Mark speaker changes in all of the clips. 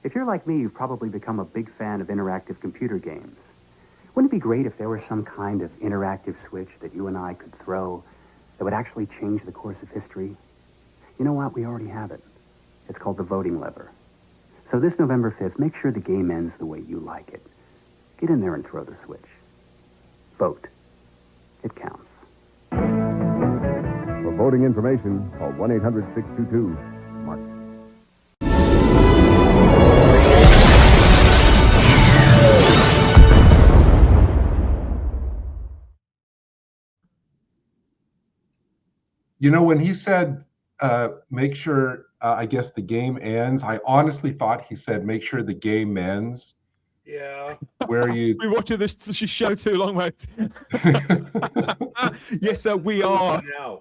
Speaker 1: If you're like me, you've probably become a big fan of interactive computer games. Wouldn't it be great if there was some kind of interactive switch that you and I could throw that would actually change the course of history? You know what? We already have it. It's called the voting lever. So this November 5th, make sure the game ends the way you like it. Get in there and throw the switch. Vote. It counts.
Speaker 2: For voting information, call 1-800-622-SMART.
Speaker 3: You know, when he said, make sure, I guess the game ends, I honestly thought he said, make sure the game ends.
Speaker 4: Yeah.
Speaker 3: Where you...
Speaker 5: We're watching this show too long, mate. Yes, sir, we are.
Speaker 4: Now.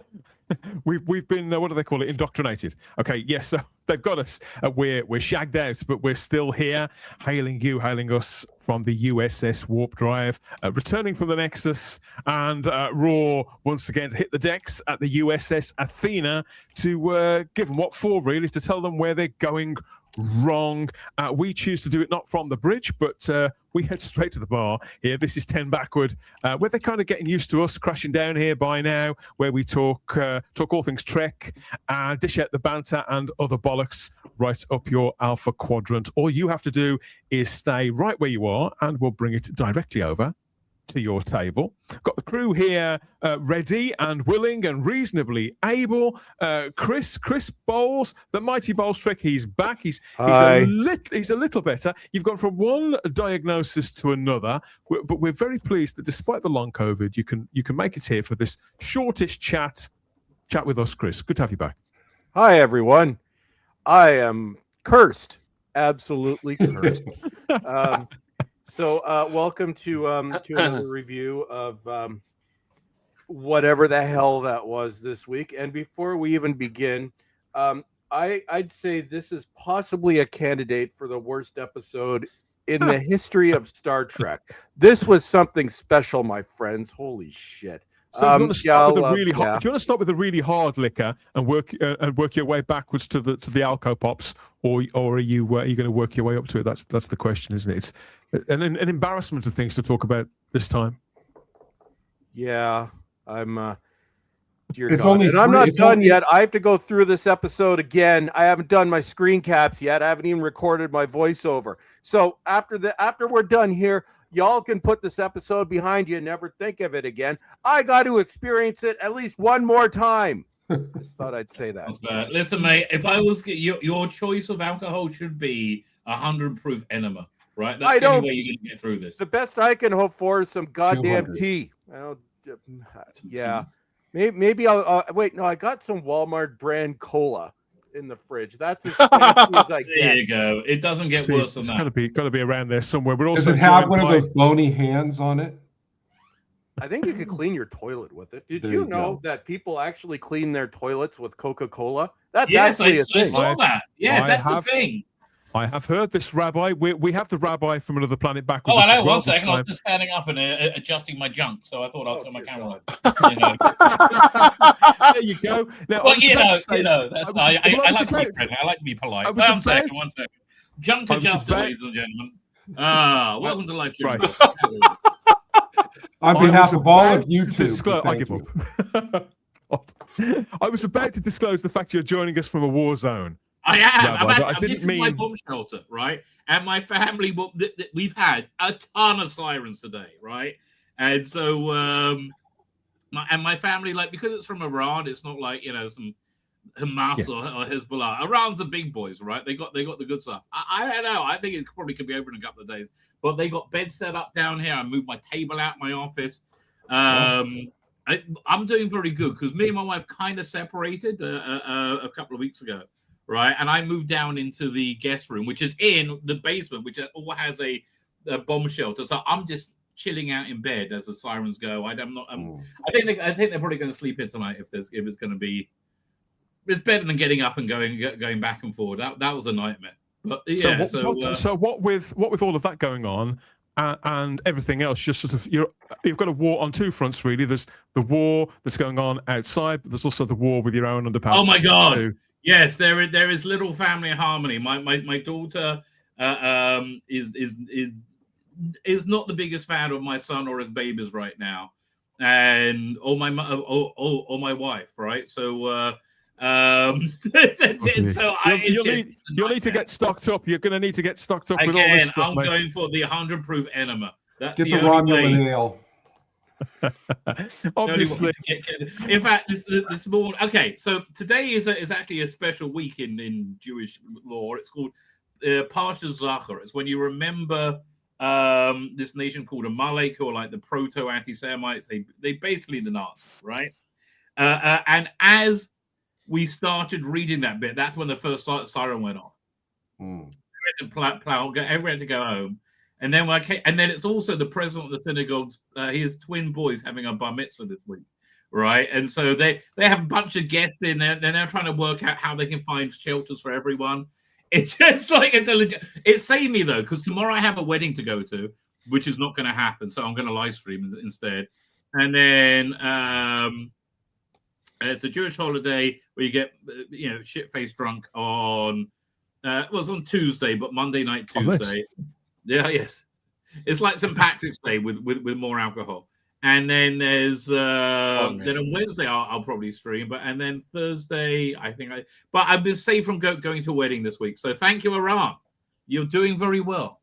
Speaker 5: We've been what do they call it? Indoctrinated. Okay, yes, so they've got us. We're shagged out, but we're still here, hailing us from the USS Warp Drive, returning from the Nexus, and raw once again to hit the decks at the USS Athena to give them what for, really, to tell them where they're going wrong. We choose to do it not from the bridge, but we head straight to the bar here. This is 10 Backward, where they're kind of getting used to us crashing down here by now, where we talk all things Trek, dish out the banter and other bollocks right up your Alpha Quadrant. All you have to do is stay right where you are, and we'll bring it directly over to your table. Got the crew here ready and willing and reasonably able. Chris Bowles, the mighty Bowlestrek, he's back. He's a little better. You've gone from one diagnosis to another, but we're very pleased that despite the long COVID, you can make it here for this shortish chat with us, Chris. Good to have you back.
Speaker 4: Hi, everyone. I am cursed. Absolutely cursed. So welcome to another review of whatever the hell that was this week. And before we even begin, I'd say this is possibly a candidate for the worst episode in the history of Star Trek. This was something special, my friends. Holy shit.
Speaker 5: So do you want to start with a really hard? Do you want to start with a really hard liquor and work your way backwards to the Alco Pops, or are you going to work your way up to it? That's the question, isn't it? It's an embarrassment of things to talk about this time.
Speaker 4: Yeah, I'm. Dear God. And I'm not done yet. I have to go through this episode again. I haven't done my screen caps yet. I haven't even recorded my voiceover. So after we're done here, y'all can put this episode behind you and never think of it again. I got to experience it at least one more time. Just thought I'd say that.
Speaker 6: Listen, mate, if I was your choice of alcohol should be 100 proof enema, right? That's the only way you're going to get through this.
Speaker 4: The best I can hope for is some goddamn 200. Tea. Yeah. Maybe I'll wait. No, I got some Walmart brand cola in the fridge. That's as fancy as I get.
Speaker 6: There you go. It doesn't get worse than that.
Speaker 5: It's got to be around there somewhere. We're
Speaker 3: also. Does it have one of those bony hands on it?
Speaker 4: I think you could clean your toilet with it. Did you know that people actually clean their toilets with Coca-Cola? That's actually a thing.
Speaker 6: I saw that. Yeah, that's the thing.
Speaker 5: I have heard this, Rabbi. We have the Rabbi from another planet back with
Speaker 6: us
Speaker 5: as well.
Speaker 6: One second. I was just standing up and adjusting my junk, so I thought I'll turn my camera off.
Speaker 5: There you go. Now,
Speaker 6: well, I like to be polite. One second. Junk adjusted, ladies and gentlemen. Welcome to Life Journey.
Speaker 3: On behalf of all of YouTube,
Speaker 5: I give up. I was about to disclose the fact you're joining us from a war zone.
Speaker 6: I am. This is my bomb shelter, right? And my family, we've had a ton of sirens today, right? And so, my family, like, because it's from Iran, it's not like, some Hamas or Hezbollah. Iran's the big boys, right? They got the good stuff. I don't know. I think it probably could be over in a couple of days. But they got beds set up down here. I moved my table out my office. I'm doing very good because me and my wife kind of separated a couple of weeks ago. Right, and I moved down into the guest room, which is in the basement, which all has a bomb shelter. So I'm just chilling out in bed as the sirens go. I think they're probably going to sleep in tonight if it's going to be. It's better than getting up and going back and forward. That was a nightmare. But yeah.
Speaker 5: So what with all of that going on and everything else, just sort of you've got a war on two fronts really. There's the war that's going on outside, but there's also the war with your own underpants.
Speaker 6: Oh my God. Yes, there is little family harmony. My daughter is not the biggest fan of my son or his babies right now, and or my wife, right? So you'll
Speaker 5: need to get stocked up. You're going to need to get stocked up with all this stuff, mate.
Speaker 6: I'm going for the 100 proof enema. That's
Speaker 3: Get the Romulan ale.
Speaker 5: Obviously.
Speaker 6: In fact, this morning. Okay, so today is actually a special week in Jewish law. It's called Parsha Zachor. It's when you remember this nation called Amalek, who are like the proto anti-Semites. They basically the Nazis, right? And as we started reading that bit, that's when the first siren went off. Everyone had to go home. And then it's also the president of the synagogues. He has twin boys having a bar mitzvah this week, right? And so they have a bunch of guests in there. They're now trying to work out how they can find shelters for everyone. It's just like it saved me though, because tomorrow I have a wedding to go to, which is not going to happen. So I'm going to live stream instead. And then it's a Jewish holiday where you get shit-faced drunk on. It was on Tuesday, but Monday night Tuesday. Yeah, yes. It's like St. Patrick's Day with more alcohol. And then there's then on Wednesday I'll probably stream, and then Thursday but I've been safe from going to a wedding this week. So thank you, Iran. You're doing very well.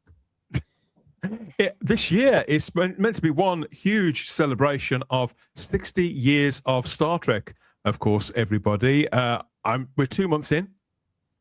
Speaker 5: This year is meant to be one huge celebration of 60 years of Star Trek. Of course, everybody. We're 2 months in.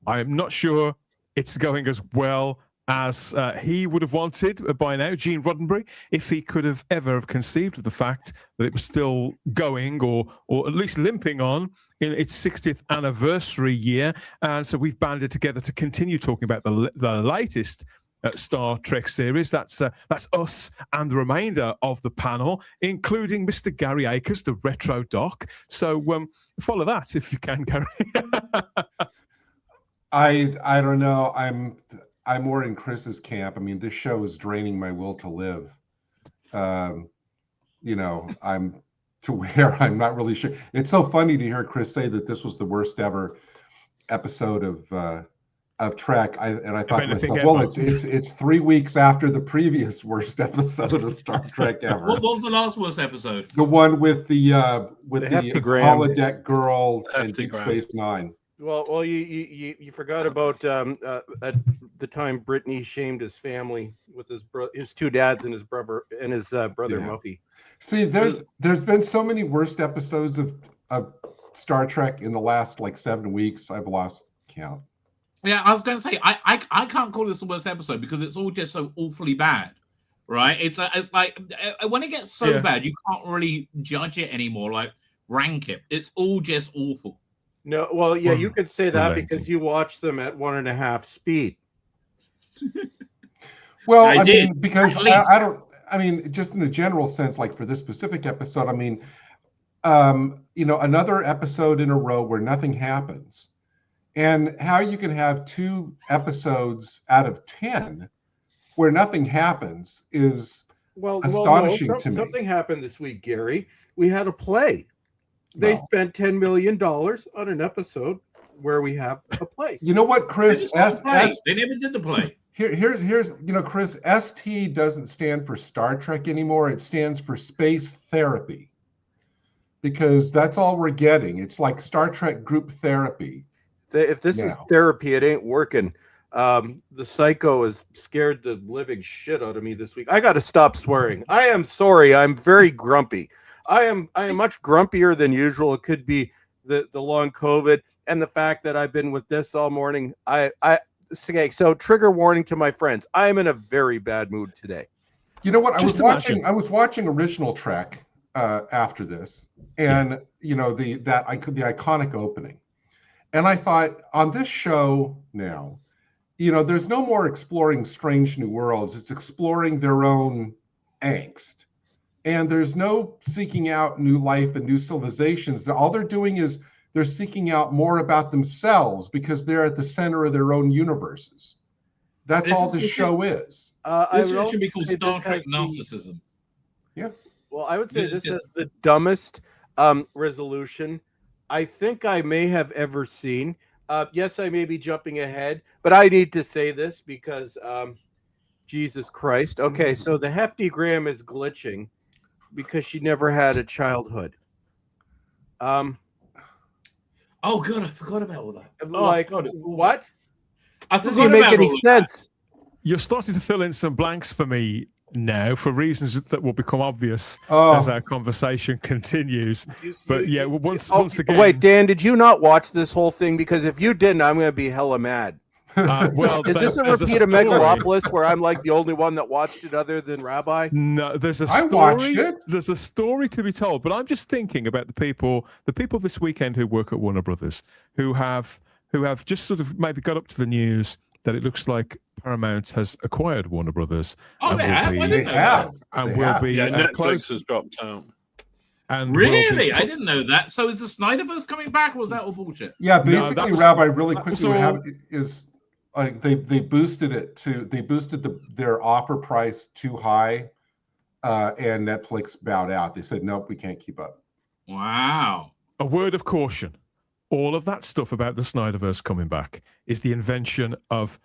Speaker 5: I'm not sure it's going as well as he would have wanted by now, Gene Roddenberry, if he could have ever conceived of the fact that it was still going or at least limping on in its 60th anniversary year. And so we've banded together to continue talking about the latest Star Trek series. That's us and the remainder of the panel, including Mr. Gary Akers, the RetroDoc. So follow that if you can, Gary.
Speaker 3: I don't know. I'm more in Chris's camp. I mean, this show is draining my will to live. I'm to where I'm not really sure. It's so funny to hear Chris say that this was the worst ever episode of Trek. I thought to myself, well, it's 3 weeks after the previous worst episode of Star Trek ever.
Speaker 6: What was the last worst episode?
Speaker 3: The one with the holodeck girl and Deep Space Nine.
Speaker 4: Well, you forgot about at the time Brittany shamed his family with his two dads and his brother Muffy.
Speaker 3: See, there's been so many worst episodes of Star Trek in the last 7 weeks. I've lost count.
Speaker 6: Yeah, I was going to say I can't call this the worst episode because it's all just so awfully bad, right? It's like when it gets so bad, you can't really judge it anymore, like rank it. It's all just awful.
Speaker 4: No, well, yeah, you could say that because you watch them at 1.5 speed.
Speaker 3: Well, I mean, because I don't. I mean, just in a general sense, like for this specific episode, I mean, another episode in a row where nothing happens, and how you can have 2 episodes out of 10 where nothing happens is astonishing to me.
Speaker 4: Something happened this week, Gary. We had a play. They spent $10 million on an episode where we have a play.
Speaker 3: You know what, Chris?
Speaker 6: They never did the play.
Speaker 3: Here's Chris, ST doesn't stand for Star Trek anymore. It stands for space therapy. Because that's all we're getting. It's like Star Trek group therapy.
Speaker 4: If this is therapy, it ain't working. The psycho has scared the living shit out of me this week. I got to stop swearing. I am sorry. I'm very grumpy. I am much grumpier than usual. It could be the long COVID and the fact that I've been with this all morning. So trigger warning to my friends. I am in a very bad mood today.
Speaker 3: You know what? I was watching original Trek after this, and the iconic opening, and I thought on this show now, there's no more exploring strange new worlds. It's exploring their own angst. And there's no seeking out new life and new civilizations. All they're doing is they're seeking out more about themselves because they're at the center of their own universes. That's all this show is.
Speaker 6: This should be called Star Trek narcissism.
Speaker 3: Yeah.
Speaker 4: Well, I would say this is the dumbest resolution I think I may have ever seen. Yes, I may be jumping ahead, but I need to say this because Jesus Christ. Okay, so the Hefty Graham is glitching because she never had a childhood.
Speaker 6: Oh God, I forgot about all that.
Speaker 4: Like,
Speaker 6: God,
Speaker 4: what?
Speaker 6: I
Speaker 4: Doesn't even make any sense.
Speaker 5: You're starting to fill in some blanks for me now for reasons that will become obvious as our conversation continues. But yeah, once again.
Speaker 4: Wait, Dan, did you not watch this whole thing? Because if you didn't, I'm going to be hella mad.
Speaker 5: Well,
Speaker 4: is this a repeat of Megalopolis where I'm like the only one that watched it other than Rabbi?
Speaker 5: No, there's a story. I watched it. There's a story to be told, but I'm just thinking about the people this weekend who work at Warner Brothers, who have just sort of maybe got up to the news that it looks like Paramount has acquired Warner Brothers.
Speaker 6: Oh,
Speaker 3: they have.
Speaker 7: Netflix has dropped out.
Speaker 5: And
Speaker 6: really? I didn't know that. So is the Snyderverse coming back, or was that all bullshit?
Speaker 3: Yeah, basically, Rabbi, really quickly, what happened is they boosted it to their offer price too high, and Netflix bowed out. They said, nope, we can't keep up.
Speaker 6: Wow.
Speaker 5: A word of caution. All of that stuff about the Snyderverse coming back is the invention of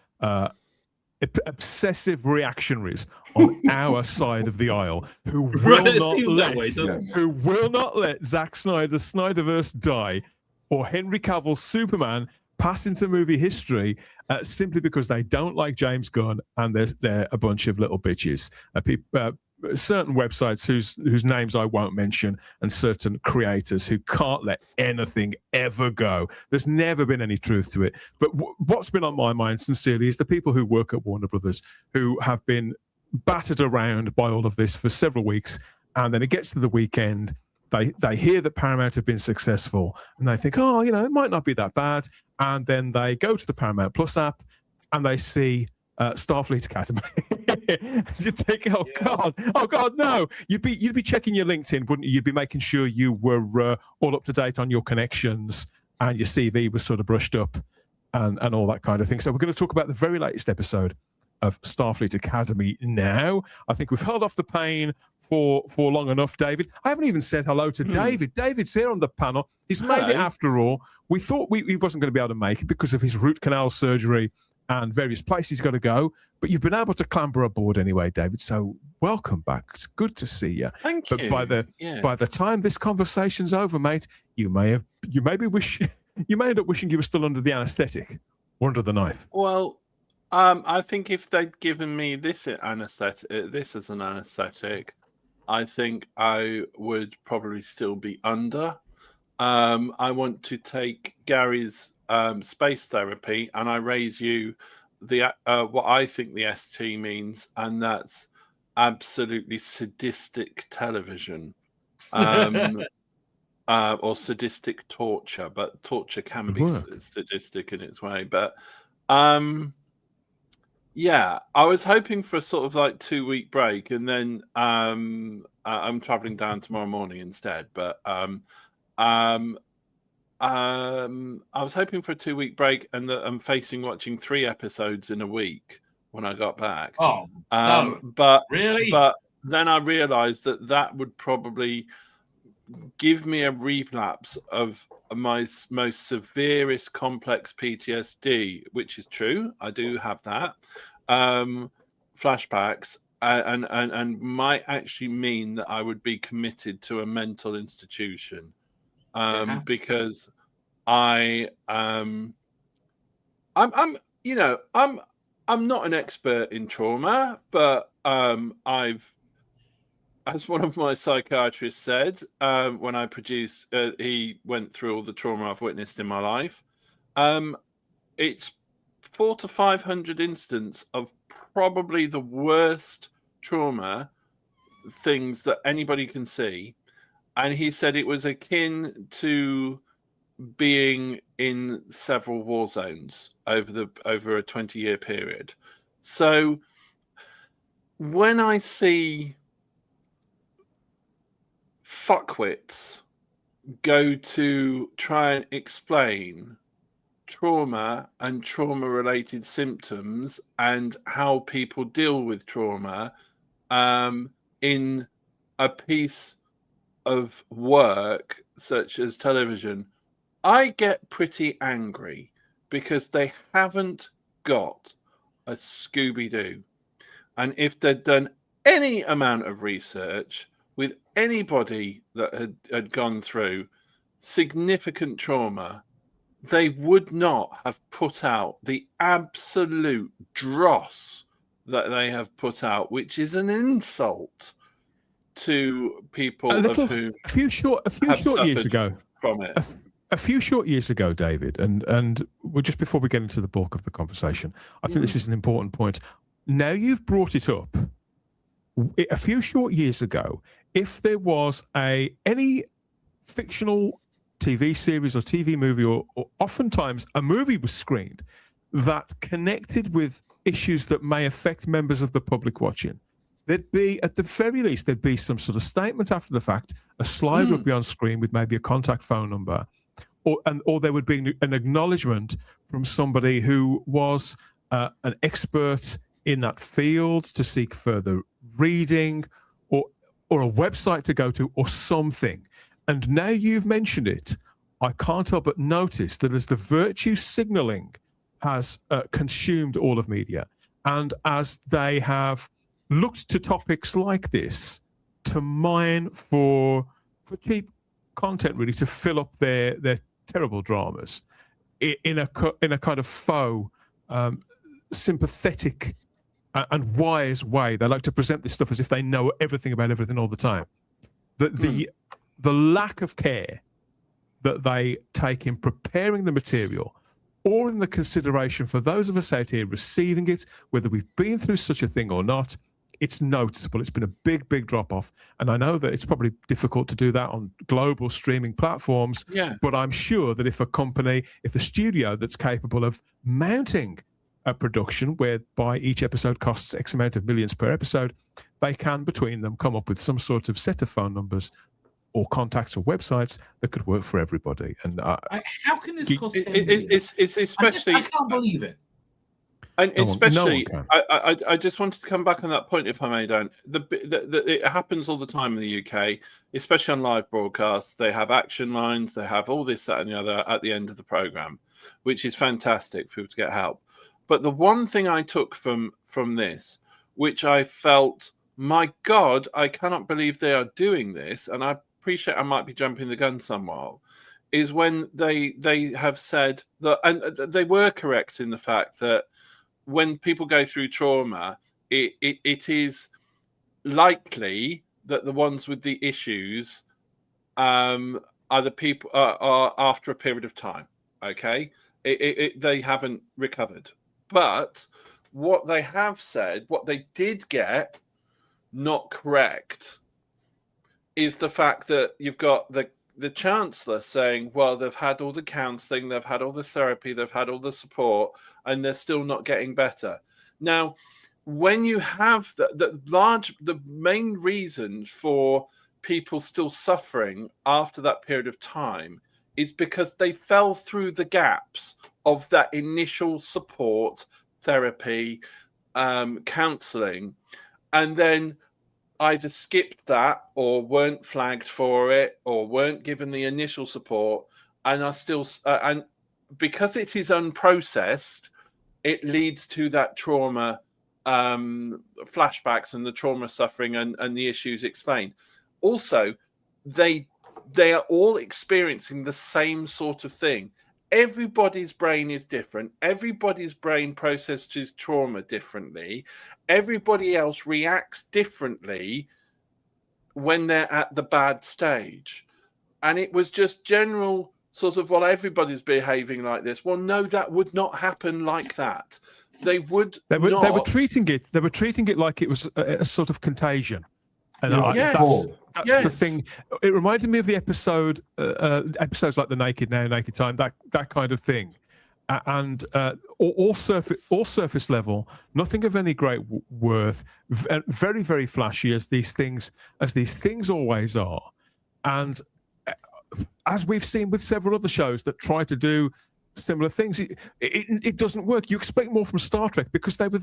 Speaker 5: obsessive reactionaries on our side of the aisle who will not let Zack Snyder's Snyderverse die or Henry Cavill's Superman pass into movie history simply because they don't like James Gunn and they're a bunch of little bitches. Certain websites whose names I won't mention and certain creators who can't let anything ever go. There's never been any truth to it. But what's been on my mind sincerely is the people who work at Warner Brothers who have been battered around by all of this for several weeks, and then it gets to the weekend, they hear that Paramount have been successful and they think, oh, it might not be that bad, and then they go to the Paramount Plus app and they see Starfleet Academy. You think, oh God, no! You'd be checking your LinkedIn, wouldn't you? You'd be making sure you were all up to date on your connections and your CV was sort of brushed up and all that kind of thing. So we're going to talk about the very latest episode of Starfleet Academy now. I think we've held off the pain for long enough, David. I haven't even said hello to David. David's here on the panel. He's made it after all. We thought he wasn't going to be able to make it because of his root canal surgery and various places he's got to go, but you've been able to clamber aboard anyway, David. So welcome back. It's good to see you.
Speaker 7: Thank you.
Speaker 5: By the time this conversation's over, mate, you may end up wishing you were still under the anaesthetic or under the knife.
Speaker 7: Well, I think if they'd given me this as an anaesthetic, I think I would probably still be under. I want to take Gary's space therapy, and I raise you the what I think the ST means, and that's absolutely sadistic television, or sadistic torture. But torture can be sadistic in its way. But yeah, I was hoping for a sort of like 2-week break, and then I'm traveling down tomorrow morning instead. But I was hoping for a 2-week break, and I'm watching 3 episodes in a week when I got back. But
Speaker 6: really?
Speaker 7: But then I realized that would probably give me a relapse of my most severest complex PTSD, which is true. I do have that. Flashbacks, and might actually mean that I would be committed to a mental institution. Because I'm not an expert in trauma, but I've, as one of my psychiatrists said, when I produced, he went through all the trauma I've witnessed in my life. It's 400 to 500 instances of probably the worst trauma things that anybody can see. And he said it was akin to being in several war zones over a 20-year period. So when I see fuckwits go to try and explain trauma and trauma-related symptoms and how people deal with trauma in a piece of work such as television, I get pretty angry, because they haven't got a Scooby-Doo. And if they'd done any amount of research with anybody that had gone through significant trauma, they would not have put out the absolute dross that they have put out, which is an insult to people
Speaker 5: a few short years ago
Speaker 7: from it.
Speaker 5: A few short years ago, David, and just before we get into the bulk of the conversation, I think this is an important point. Now you've brought it up. A few short years ago, if there was any fictional TV series or TV movie, or oftentimes a movie was screened that connected with issues that may affect members of the public watching, there'd be, at the very least, there'd be some sort of statement after the fact. A slide would be on screen with maybe a contact phone number, or there would be an acknowledgement from somebody who was an expert in that field to seek further reading, or a website to go to, or something. And now you've mentioned it, I can't help but notice that as the virtue signaling has consumed all of media, and as they have looked to topics like this to mine for cheap content, really, to fill up their terrible dramas in a kind of faux sympathetic and wise way. They like to present this stuff as if they know everything about everything all the time. The lack of care that they take in preparing the material, or in the consideration for those of us out here receiving it, whether we've been through such a thing or not, it's noticeable. It's been a big, big drop-off. And I know that it's probably difficult to do that on global streaming platforms, but I'm sure that if a studio that's capable of mounting a production whereby each episode costs X amount of millions per episode, they can, between them, come up with some sort of set of phone numbers or contacts or websites that could work for everybody. And
Speaker 6: how can this cost?
Speaker 7: It's especially.
Speaker 6: I can't believe it.
Speaker 7: And especially, I just wanted to come back on that point, if I may, Dan. It happens all the time in the UK, especially on live broadcasts. They have action lines, they have all this, that, and the other at the end of the program, which is fantastic for people to get help. But the one thing I took from this, which I felt, my God, I cannot believe they are doing this, and I appreciate I might be jumping the gun somewhat, is when they have said that, and they were correct in the fact that when people go through trauma, it is likely that the ones with the issues are the people are after a period of time. Okay, they haven't recovered. But what they have said, what they did get not correct, is the fact that you've got the Chancellor saying, well, they've had all the counselling, they've had all the therapy, they've had all the support, and they're still not getting better. Now, when you have the main reason for people still suffering after that period of time is because they fell through the gaps of that initial support, therapy, counselling, and then either skipped that or weren't flagged for it or weren't given the initial support and are still and because it is unprocessed, it leads to that trauma flashbacks and the trauma suffering and the issues explained. Also, they are all experiencing the same sort of thing. Everybody's brain is different. Everybody's brain processes trauma differently. Everybody else reacts differently when they're at the bad stage. And it was just general sort of, well, everybody's behaving like this. Well, no, that would not happen like that. They were treating it like it was a sort of contagion. And that's the thing. It reminded me of the episodes like The Naked Now, Naked Time, that kind of thing. And all surface level, nothing of any great worth, very, very flashy as these things always are. And as we've seen with several other shows that try to do similar things, it doesn't work. You expect more from Star Trek because they were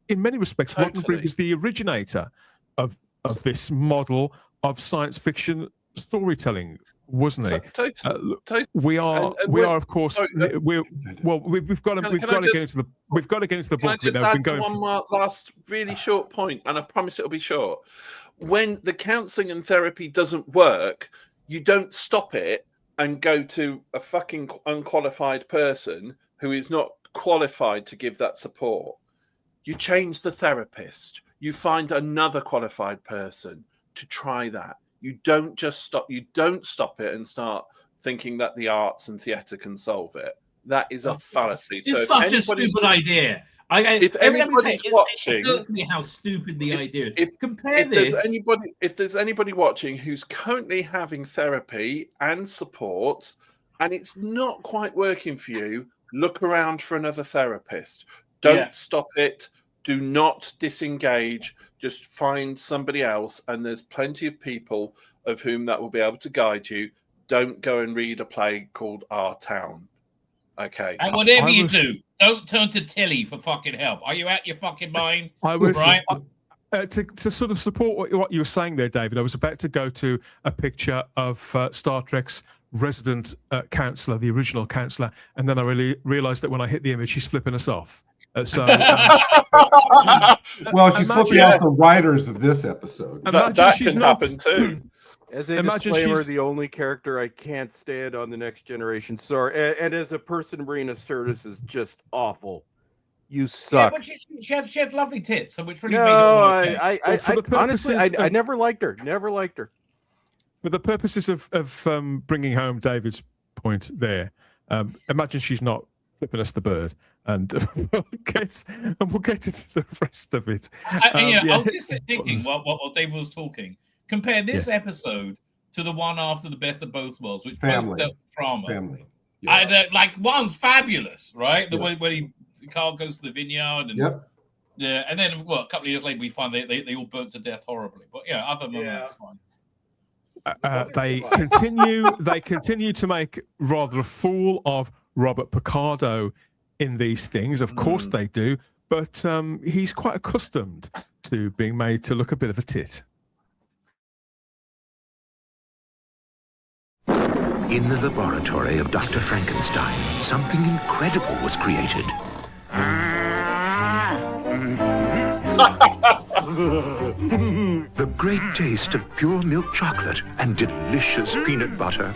Speaker 7: in many respects, Roddenberry was the originator of this model of science fiction
Speaker 5: storytelling, wasn't he?
Speaker 7: Totally.
Speaker 5: We are, of course.
Speaker 7: Sorry,
Speaker 5: we've got to get into the book.
Speaker 7: Can I just add one more last really short point, and I promise it'll be short. When the counselling and therapy doesn't work, you don't stop it and go to a fucking unqualified person who is not qualified to give that support. You change the therapist. You find another qualified person to try that. You don't just stop. You don't stop it and start thinking that the arts and theatre can solve it. That is a fallacy.
Speaker 6: It's such a stupid idea.
Speaker 7: If anybody's watching,
Speaker 6: it hurts me how stupid the idea is.
Speaker 7: If there's anybody watching who's currently having therapy and support, and it's not quite working for you, look around for another therapist. Don't stop it. Do not disengage. Just find somebody else, and there's plenty of people of whom that will be able to guide you. Don't go and read a play called Our Town. Okay.
Speaker 6: And whatever you do, don't turn to Tilly for fucking help. Are you out your fucking mind?
Speaker 5: To sort of support what you were saying there, David, I was about to go to a picture of Star Trek's resident counsellor, the original counsellor, and then I really realised that when I hit the image, she's flipping us off.
Speaker 3: Well, she's flipping off the writers of this episode.
Speaker 7: That can happen too.
Speaker 4: As a disclaimer, the only character I can't stand on The Next Generation. Sorry, and as a person, Marina Sirtis is just awful. You suck.
Speaker 6: Yeah, but she had lovely tits, so which really made
Speaker 4: it honestly, I never liked her. Never liked her.
Speaker 5: For the purposes of bringing home David's point there, imagine she's not flipping us the bird, and we'll get into the rest of it.
Speaker 6: I was just thinking while David was talking. Compare this episode to the one after the Best of Both Worlds, which both dealt with trauma.
Speaker 3: Family.
Speaker 6: Yeah. Like one's fabulous, right? The way when Carl goes to the vineyard, and and then a couple of years later we find they all burnt to death horribly. But other than that, it's fine. They continue to make rather a fool of Robert Picardo in these things. Of course they do, but he's quite accustomed to being made to look a bit of a tit.
Speaker 8: In the laboratory of Dr. Frankenstein, something incredible was created. The great taste of pure milk chocolate and delicious peanut butter.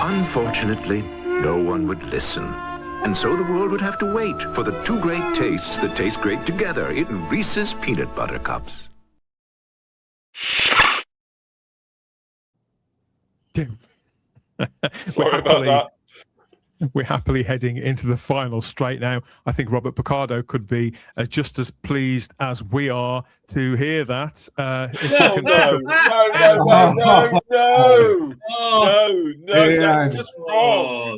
Speaker 8: Unfortunately, no one would listen. And so the world would have to wait for the two great tastes that taste great together in Reese's Peanut Butter Cups.
Speaker 7: Sorry about that.
Speaker 5: We're happily heading into the final straight now. I think Robert Picardo could be just as pleased as we are to hear that.
Speaker 7: No, that's just wrong.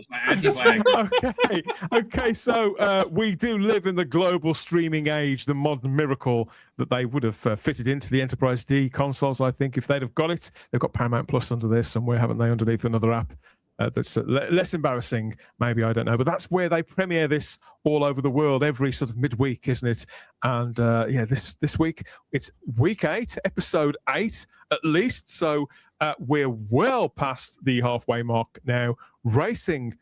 Speaker 5: Okay. So we do live in the global streaming age, the modern miracle that they would have fitted into the Enterprise D consoles. I think if they'd have got it, they've got Paramount Plus under there somewhere, haven't they? Underneath another app. That's less embarrassing, maybe, I don't know. But that's where they premiere this all over the world every sort of midweek, isn't it? And this week, it's week 8, episode 8 at least. So we're well past the halfway mark now, racing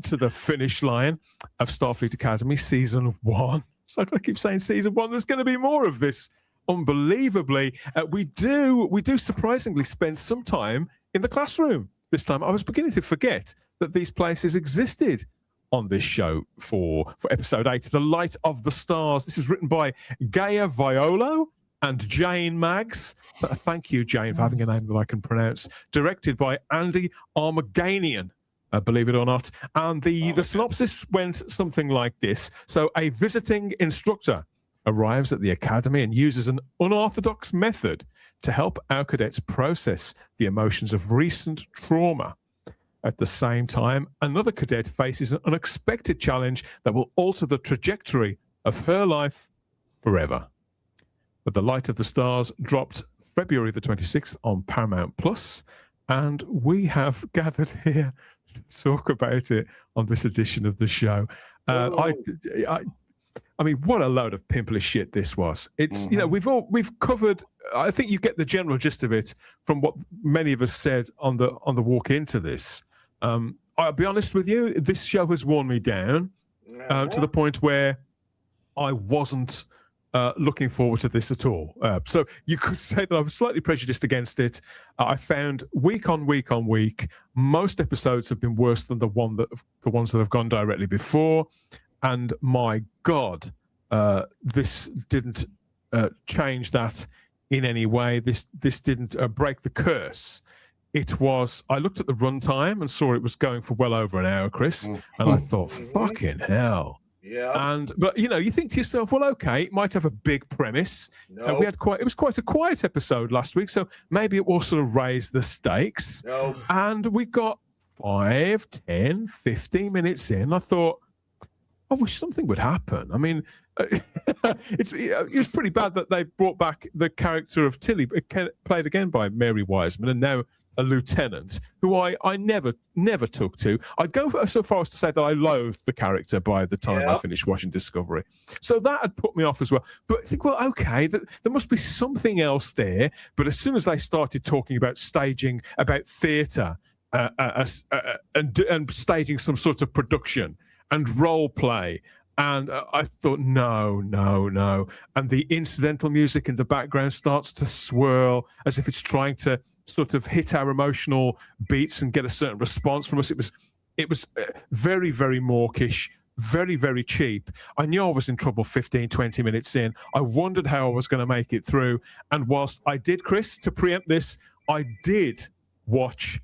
Speaker 5: to the finish line of Starfleet Academy season 1. So I keep saying season 1. There's going to be more of this. Unbelievably, we do surprisingly spend some time in the classroom. This time, I was beginning to forget that these places existed on this show for episode 8, The Light of the Stars. This is written by Gaia Violo and Jane Maggs. Thank you, Jane, for having a name that I can pronounce. Directed by Andy Armaganian, believe it or not. And the synopsis went something like this. So a visiting instructor arrives at the academy and uses an unorthodox method to help our cadets process the emotions of recent trauma. At the same time, another cadet faces an unexpected challenge that will alter the trajectory of her life forever. But The Light of the Stars dropped February the 26th on Paramount Plus, and we have gathered here to talk about it on this edition of the show. I mean, what a load of pimply shit this was. It's we've covered. I think you get the general gist of it from what many of us said on the walk into this. I'll be honest with you, this show has worn me down to the point where I wasn't looking forward to this at all. So you could say that I was slightly prejudiced against it. I found week on week, most episodes have been worse than the ones that have gone directly before. And my God, this didn't change that in any way. This didn't break the curse. It was. I looked at the runtime and saw it was going for well over an hour, Chris, and I thought, fucking hell.
Speaker 4: Yeah.
Speaker 5: But you think to yourself, well, okay, it might have a big premise.
Speaker 4: No.
Speaker 5: It was quite a quiet episode last week, so maybe it will sort of raise the stakes.
Speaker 4: No.
Speaker 5: And we got 5, 10, 15 minutes in. I thought, I wish something would happen. I mean, it was pretty bad that they brought back the character of Tilly, played again by Mary Wiseman, and now a lieutenant, who I never took to. I'd go so far as to say that I loathed the character by the time I finished watching Discovery. So that had put me off as well. But I think, well, okay, there must be something else there. But as soon as they started talking about staging, about theatre, and staging some sort of production, and role play. And I thought, no. And the incidental music in the background starts to swirl as if it's trying to sort of hit our emotional beats and get a certain response from us. It was very, very mawkish, very, very cheap. I knew I was in trouble 15, 20 minutes in. I wondered how I was going to make it through. And whilst I did, Chris, to preempt this, I did watch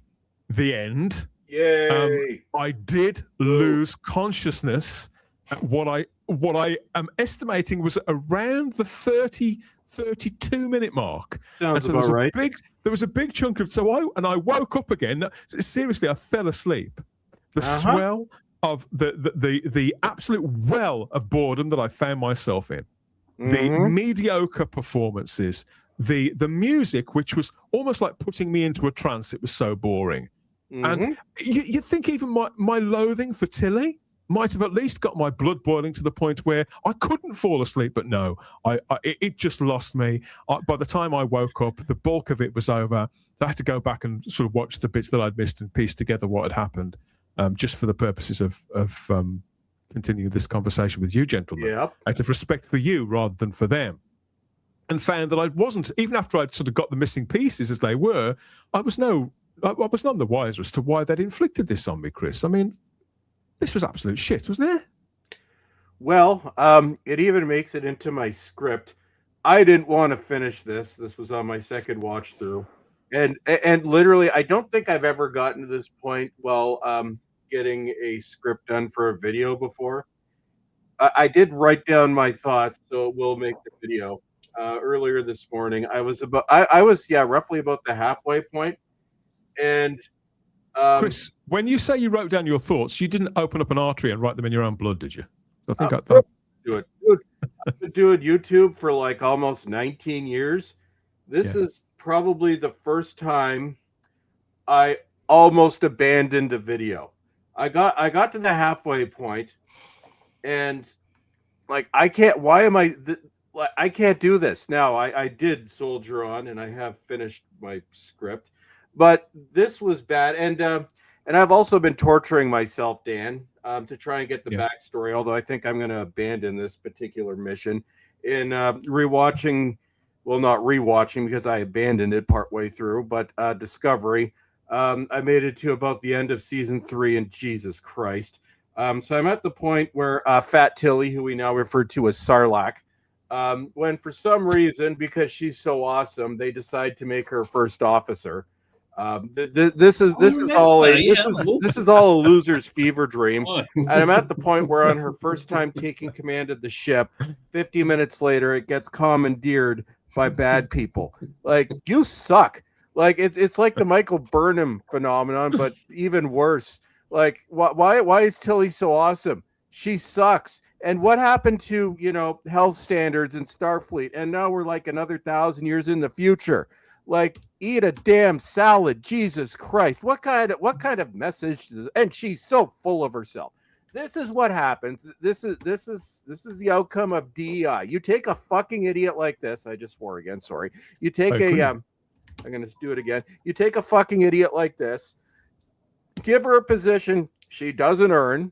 Speaker 5: the end.
Speaker 4: Yay!
Speaker 5: I did lose consciousness at what I am estimating was around the 32 minute mark.
Speaker 4: Sounds
Speaker 5: and so
Speaker 4: about right.
Speaker 5: There was a big chunk of I woke up again. Seriously, I fell asleep. The swell of the absolute well of boredom that I found myself in, the mediocre performances, the music, which was almost like putting me into a trance. It was so boring. And you think even my loathing for Tilly might have at least got my blood boiling to the point where I couldn't fall asleep. But no, it just lost me. By the time I woke up, the bulk of it was over. So I had to go back and sort of watch the bits that I'd missed and piece together what had happened, just for the purposes of continuing this conversation with you, gentlemen, out of respect for you rather than for them. And found that I wasn't, even after I'd sort of got the missing pieces as they were, I was none the wiser as to why they'd inflicted this on me, Chris. I mean, this was absolute shit, wasn't it?
Speaker 4: Well, it even makes it into my script. I didn't want to finish this. This was on my second watch through. And literally, I don't think I've ever gotten to this point while getting a script done for a video before. I did write down my thoughts, so it will make the video. Earlier this morning, I was roughly about the halfway point. And
Speaker 5: Chris, when you say you wrote down your thoughts, you didn't open up an artery and write them in your own blood, did you? I think
Speaker 4: do it. I've been doing YouTube for like almost 19 years. This is probably the first time I almost abandoned a video. I got to the halfway point, and like I can't. Why am I? I can't do this now. I did soldier on, and I have finished my script. But this was bad, and I've also been torturing myself, Dan, to try and get the backstory. Although I think I'm going to abandon this particular mission in rewatching. Well, not rewatching because I abandoned it partway through, but Discovery. I made it to about the end of season 3, and Jesus Christ. So I'm at the point where Fat Tilly, who we now refer to as Sarlacc, when for some reason, because she's so awesome, they decide to make her first officer. This is all a loser's fever dream, and I'm at the point where on her first time taking command of the ship, 50 minutes later, it gets commandeered by bad people. Like, you suck. Like it's like the Michael Burnham phenomenon, but even worse. Like, why is Tilly so awesome? She sucks. And what happened to health standards in Starfleet? And now we're like another 1,000 years in the future. Like, eat a damn salad, Jesus Christ! What kind of message? And she's so full of herself. This is what happens. This is the outcome of DEI. You take a fucking idiot like this. I just swore again. Sorry. You take I'm going to do it again. You take a fucking idiot like this, give her a position she doesn't earn,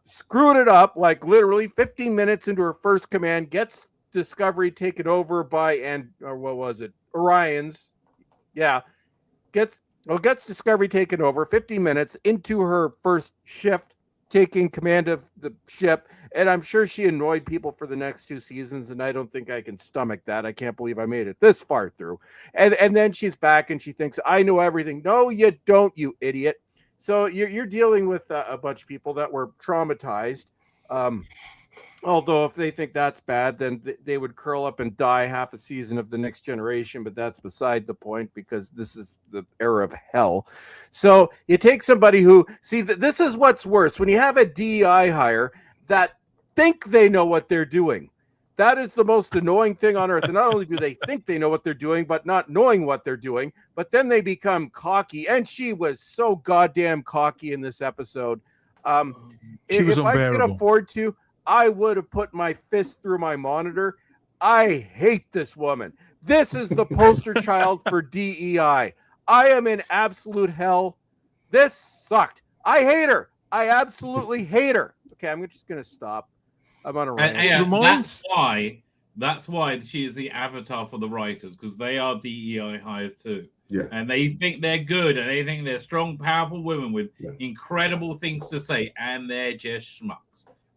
Speaker 4: screwed it up like literally 15 minutes into her first command, gets Discovery taken over by Orion's. Yeah. Gets Discovery taken over 15 minutes into her first shift, taking command of the ship, and I'm sure she annoyed people for the next 2 seasons, and I don't think I can stomach that. I can't believe I made it this far through. And then she's back and she thinks, I know everything. No, you don't, you idiot. So you're dealing with a bunch of people that were traumatized. Although if they think that's bad, then they would curl up and die half a season of The Next Generation, but that's beside the point because this is the era of hell. So you take somebody who, this is what's worse. When you have a DEI hire that think they know what they're doing, that is the most annoying thing on earth. And not only do they think they know what they're doing, but not knowing what they're doing, but then they become cocky. And she was so goddamn cocky in this episode.
Speaker 5: She was
Speaker 4: if
Speaker 5: unbearable.
Speaker 4: I could afford to, I would have put my fist through my monitor. I hate this woman. This is the poster child for DEI. I am in absolute hell. This sucked. I hate her. I absolutely hate her. Okay, I'm just going to stop. I'm on a rant.
Speaker 6: That's why she is the avatar for the writers, because they are DEI hires too.
Speaker 3: Yeah.
Speaker 6: And they think they're good, and they think they're strong, powerful women with incredible things to say, and they're just schmucks.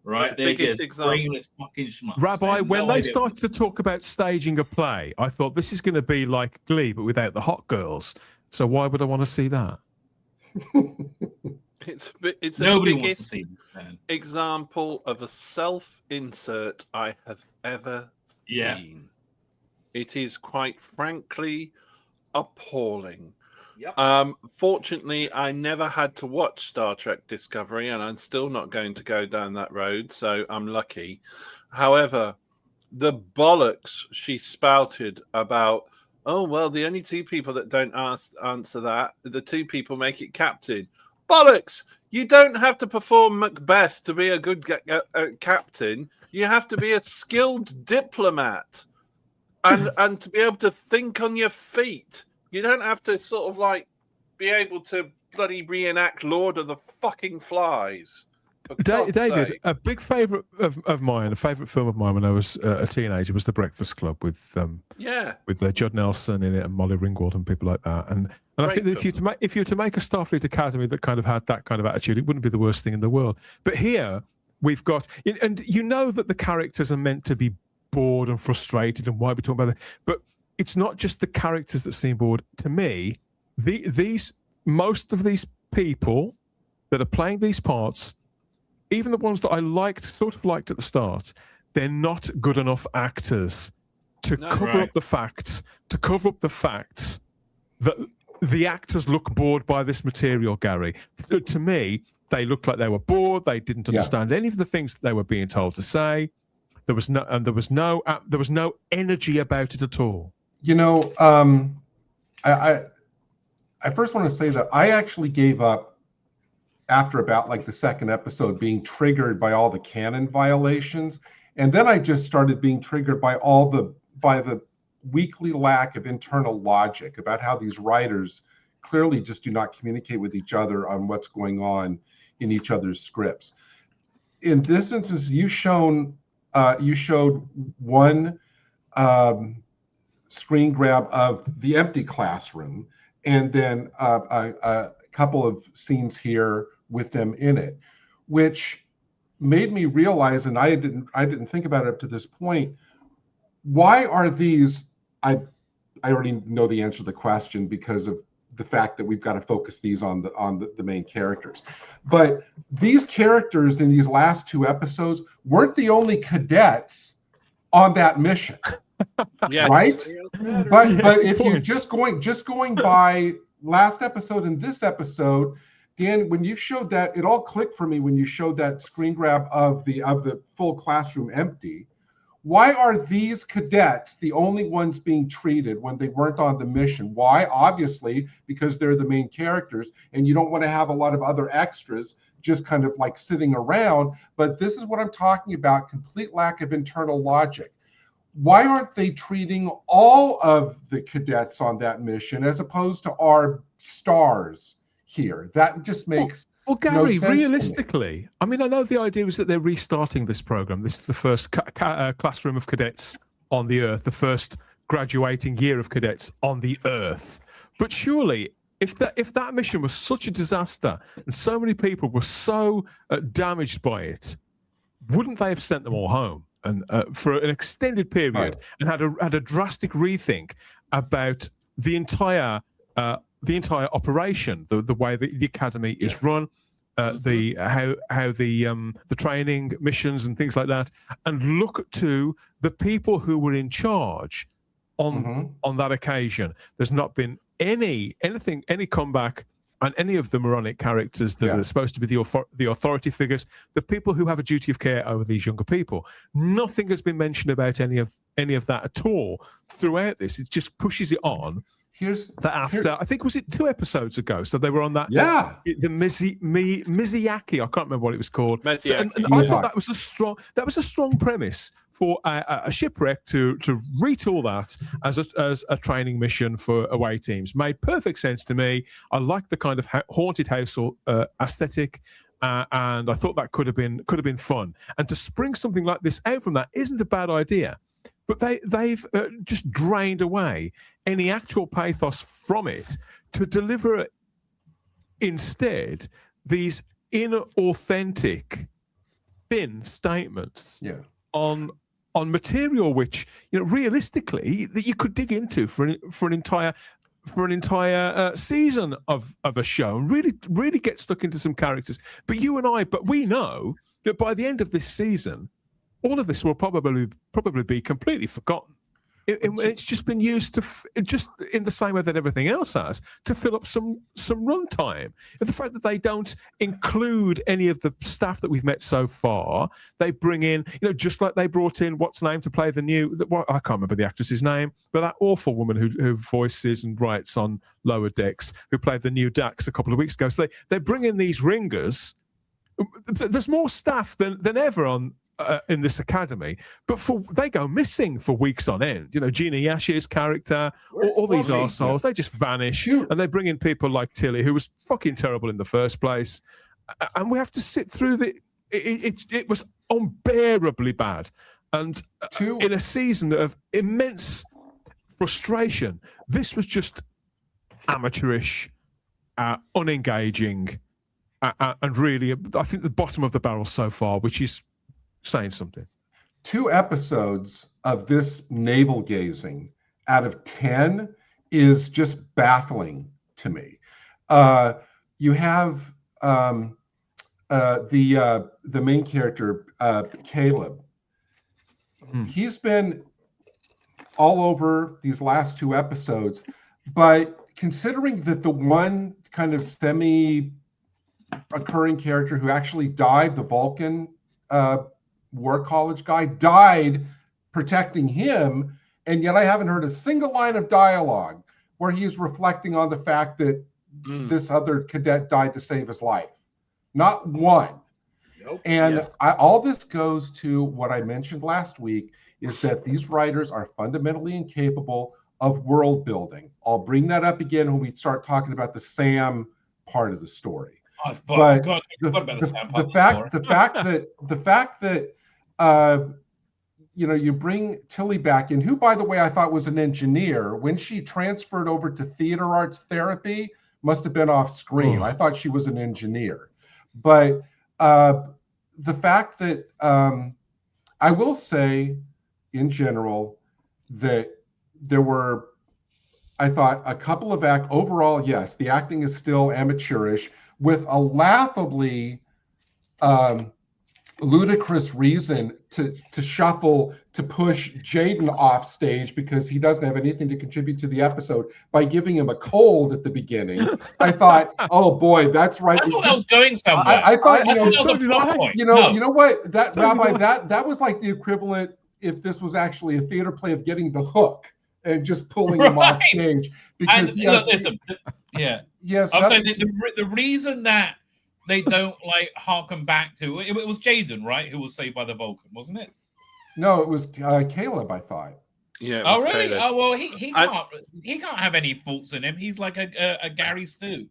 Speaker 6: Right, they're just brainless fucking schmucks.
Speaker 5: Rabbi, when they started to talk about staging a play, I thought this is going to be like Glee, but without the hot girls. So why would I want to see that?
Speaker 7: It's
Speaker 6: nobody
Speaker 7: the
Speaker 6: wants to see
Speaker 7: that example of a self-insert I have ever seen. It is quite frankly appalling.
Speaker 4: Yep.
Speaker 7: Fortunately, I never had to watch Star Trek Discovery, and I'm still not going to go down that road, so I'm lucky. However, the bollocks she spouted about, oh, well, the only 2 people that don't answer that, the 2 people make it captain. Bollocks! You don't have to perform Macbeth to be a good captain. You have to be a skilled diplomat and to be able to think on your feet. You don't have to sort of like be able to bloody reenact Lord of the fucking Flies.
Speaker 5: David, a big favourite of mine, a favourite film of mine when I was a teenager was The Breakfast Club with Judd Nelson in it and Molly Ringwald and people like that. And I think that if you were to make a Starfleet Academy that kind of had that kind of attitude, it wouldn't be the worst thing in the world. But here we've got, and you know that the characters are meant to be bored and frustrated, and why are we talking about that? But it's not just the characters that seem bored. To me, most of these people that are playing these parts, even the ones that I sort of liked at the start, they're not good enough actors to cover up the fact that the actors look bored by this material, Gary. So to me, they looked like they were bored. They didn't understand any of the things that they were being told to say. There was no energy about it at all.
Speaker 3: You know, I first want to say that I actually gave up after about like the second episode, being triggered by all the canon violations, and then I just started being triggered by the weekly lack of internal logic about how these writers clearly just do not communicate with each other on what's going on in each other's scripts. In this instance, you showed one screen grab of the empty classroom, and then a couple of scenes here with them in it, which made me realize, and I didn't think about it up to this point, why are these? I already know the answer to the question because of the fact that we've got to focus these on the main characters. But these characters in these last 2 episodes weren't the only cadets on that mission.
Speaker 7: Yes.
Speaker 3: Right? But if you just going by last episode and this episode, Dan, when you showed that, it all clicked for me when you showed that screen grab of the full classroom empty. Why are these cadets the only ones being treated when they weren't on the mission? Why? Obviously, because they're the main characters, and you don't want to have a lot of other extras just kind of like sitting around. But this is what I'm talking about, complete lack of internal logic. Why aren't they treating all of the cadets on that mission as opposed to our stars here? That just makes
Speaker 5: well, Gary,
Speaker 3: no sense
Speaker 5: realistically, I mean, I know the idea is that they're restarting this program. This is the first classroom of cadets on the Earth, the first graduating year of cadets on the Earth. But surely, if that mission was such a disaster and so many people were so damaged by it, wouldn't they have sent them all home and for an extended period and had a drastic rethink about the entire operation, the way that the academy is run, how the training missions and things like that, and look to the people who were in charge on that occasion? There's not been any comeback, and any of the moronic characters that are supposed to be the authority figures, the people who have a duty of care over these younger people. Nothing has been mentioned about any of that at all throughout this. It just pushes it on. I think, was it 2 episodes ago? So they were on that.
Speaker 3: Yeah.
Speaker 5: The Mizuyaki, I can't remember what it was called. So, and I thought that was a strong premise for a shipwreck to retool that as a training mission for away teams. Made perfect sense to me. I like the kind of haunted house aesthetic, and I thought that could have been fun. And to spring something like this out from that isn't a bad idea. But they've just drained away any actual pathos from it to deliver instead these inauthentic, thin statements on material which, realistically, that you could dig into for an entire season of a show and really get stuck into some characters. But we know that by the end of this season, all of this will probably be completely forgotten. It's just been used just in the same way that everything else has, to fill up some runtime. And the fact that they don't include any of the staff that we've met so far, they bring in, just like they brought in what's name to play I can't remember the actress's name, but that awful woman who voices and writes on Lower Decks, who played the new Dax a couple of weeks ago. So they bring in these ringers. There's more staff than ever in this academy, but they go missing for weeks on end. Gina Yashi's character, all these arseholes, they just vanish. And they bring in people like Tilly, who was fucking terrible in the first place. And we have to sit through it was unbearably bad. And in a season of immense frustration, this was just amateurish, unengaging, and really, I think, the bottom of the barrel so far, which is saying something.
Speaker 3: 2 episodes of this navel gazing out of 10 is just baffling to me. You have the main character, Caleb. He's been all over these last 2 episodes, but considering that the one kind of semi-occurring character who actually died, the Vulcan War College guy, died protecting him, and yet I haven't heard a single line of dialogue where he's reflecting on the fact that this other cadet died to save his life. Not one. Nope. And all this goes to what I mentioned last week, is that these writers are fundamentally incapable of world building. I'll bring that up again when we start talking about the Sam part of the story. The fact that you bring Tilly back in, who, by the way, I thought was an engineer, when she transferred over to theater arts therapy, must have been off screen. I thought she was an engineer. But the fact that I will say, in general, that there were, I thought, a couple of overall, yes, the acting is still amateurish, with a laughably ludicrous reason to shuffle, to push Jaden off stage because he doesn't have anything to contribute to the episode by giving him a cold at the beginning. I thought, oh boy, that's right.
Speaker 6: I thought that was going somewhere.
Speaker 3: I thought,
Speaker 6: you know
Speaker 3: what, that Rabbi, that was like the equivalent if this was actually a theater play of getting the hook and just pulling him off stage because
Speaker 6: I'm saying the reason that they don't like harken back to it was Jaden, right, who was saved by the Vulcan, wasn't it?
Speaker 3: No, it was Caleb, I thought.
Speaker 7: Yeah.
Speaker 6: Oh, really?
Speaker 7: Caleb.
Speaker 6: Oh, well, he can't have any faults in him. He's like a Gary Stu.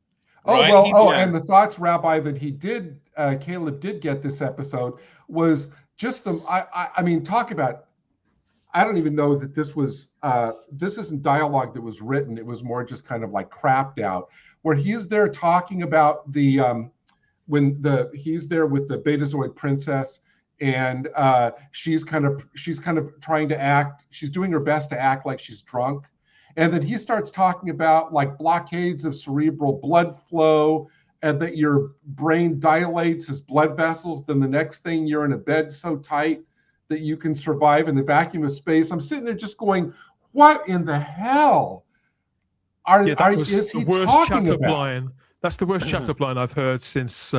Speaker 3: Oh,
Speaker 6: right?
Speaker 3: well, and the thoughts, Rabbi, that Caleb did get this episode was just I mean, talk about, I don't even know that this isn't dialogue that was written. It was more just kind of like crapped out, where he's there talking about he's there with the Betazoid princess, and she's kind of trying to act, she's doing her best to act like she's drunk. And then he starts talking about like blockades of cerebral blood flow, and that your brain dilates as blood vessels. Then the next thing, you're in a bed so tight that you can survive in the vacuum of space. I'm sitting there just going, what in the hell is he talking about?
Speaker 5: That's the worst chat-up line I've heard since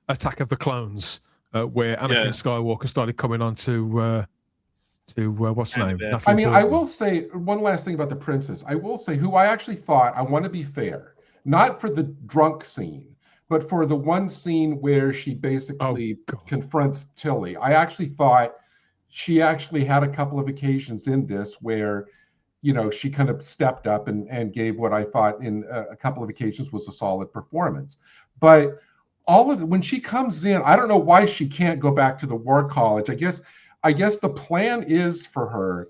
Speaker 5: Attack of the Clones, where Anakin Skywalker started coming on to what's the name?
Speaker 3: I mean, I will say one last thing about the princess. I will say who I actually thought, I want to be fair, not for the drunk scene, but for the one scene where she basically confronts Tilly. I actually thought she actually had a couple of occasions in this where, you know, she kind of stepped up and gave what I thought in a couple of occasions was a solid performance. But when she comes in, I don't know why she can't go back to the War College. I guess the plan is for her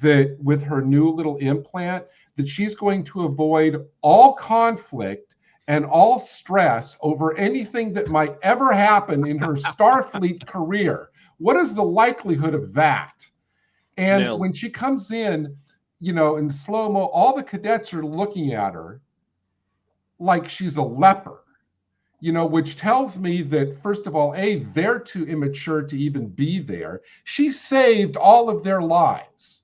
Speaker 3: that with her new little implant, that she's going to avoid all conflict and all stress over anything that might ever happen in her Starfleet career. What is the likelihood of that? And when she comes in, you know, in slow-mo, all the cadets are looking at her like she's a leper. You know, which tells me that, first of all, they're too immature to even be there. She saved all of their lives.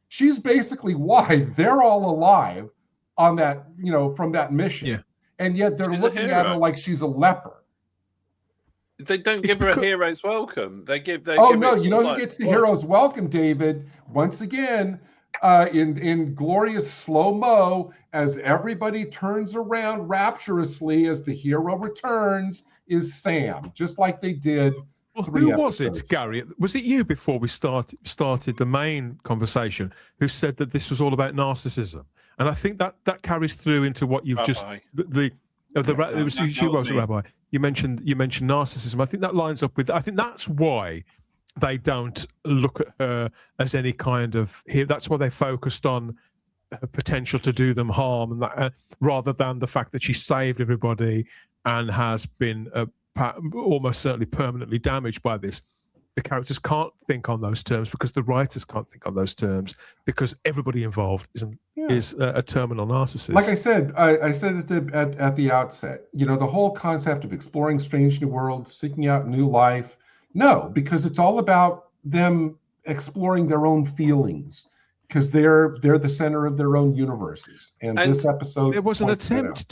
Speaker 3: She's basically why they're all alive on that, you know, from that mission. Yeah. And yet they're looking at her like she's a leper.
Speaker 7: They don't give her a hero's welcome. They give
Speaker 3: you know who gets the hero's welcome, David? Once again, in glorious slow-mo, as everybody turns around rapturously as the hero returns, is Sam, just like they did.
Speaker 5: Well, who was it, Gary? Was it you before we started the main conversation who said that this was all about narcissism? And I think that carries through into what you've Rabbi. It was Rabbi. You mentioned narcissism. I think that lines up with. I think that's why they don't look at her as any kind of here. That's why they focused on her potential to do them harm, and that, rather than the fact that she saved everybody and has been almost certainly permanently damaged by this. The characters can't think on those terms because the writers can't think on those terms because everybody involved is a terminal narcissist.
Speaker 3: Like I said, at the outset, you know, the whole concept of exploring strange new worlds, seeking out new life. No, because it's all about them exploring their own feelings because they're the center of their own universes. And this episode,
Speaker 5: there was an attempt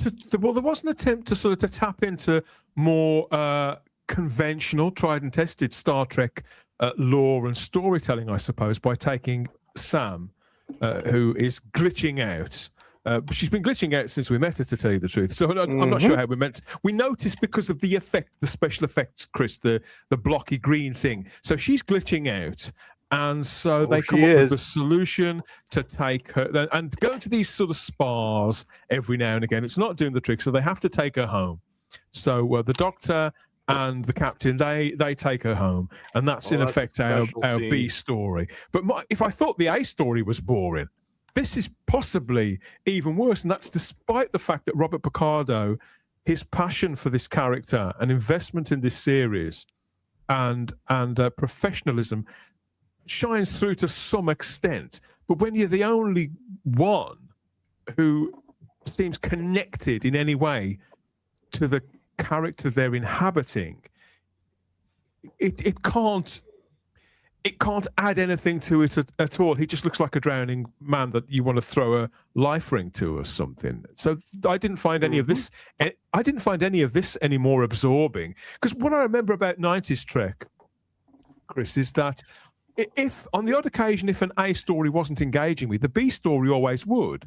Speaker 5: to sort of tap into more conventional, tried and tested Star Trek lore and storytelling, I suppose, by taking Sam, who is glitching out. She's been glitching out since we met her, to tell you the truth. So I'm not sure how we meant. We noticed because of the effect, the special effects, Chris, the blocky green thing. So she's glitching out, and so they come up with a solution to take her and go to these sort of spas every now and again. It's not doing the trick, so they have to take her home. So the doctor and the captain, they take her home, and that's in effect our B story. But if I thought the A story was boring, this is possibly even worse, and that's despite the fact that Robert Picardo, his passion for this character and investment in this series and professionalism shines through to some extent. But when you're the only one who seems connected in any way to the character they're inhabiting, it can't add anything to it at all. He just looks like a drowning man that you want to throw a life ring to or something. So I didn't find any of this. I didn't find any of this any more absorbing. Because what I remember about 90s Trek, Chris, is that if on the odd occasion if an A story wasn't engaging me, the B story always would.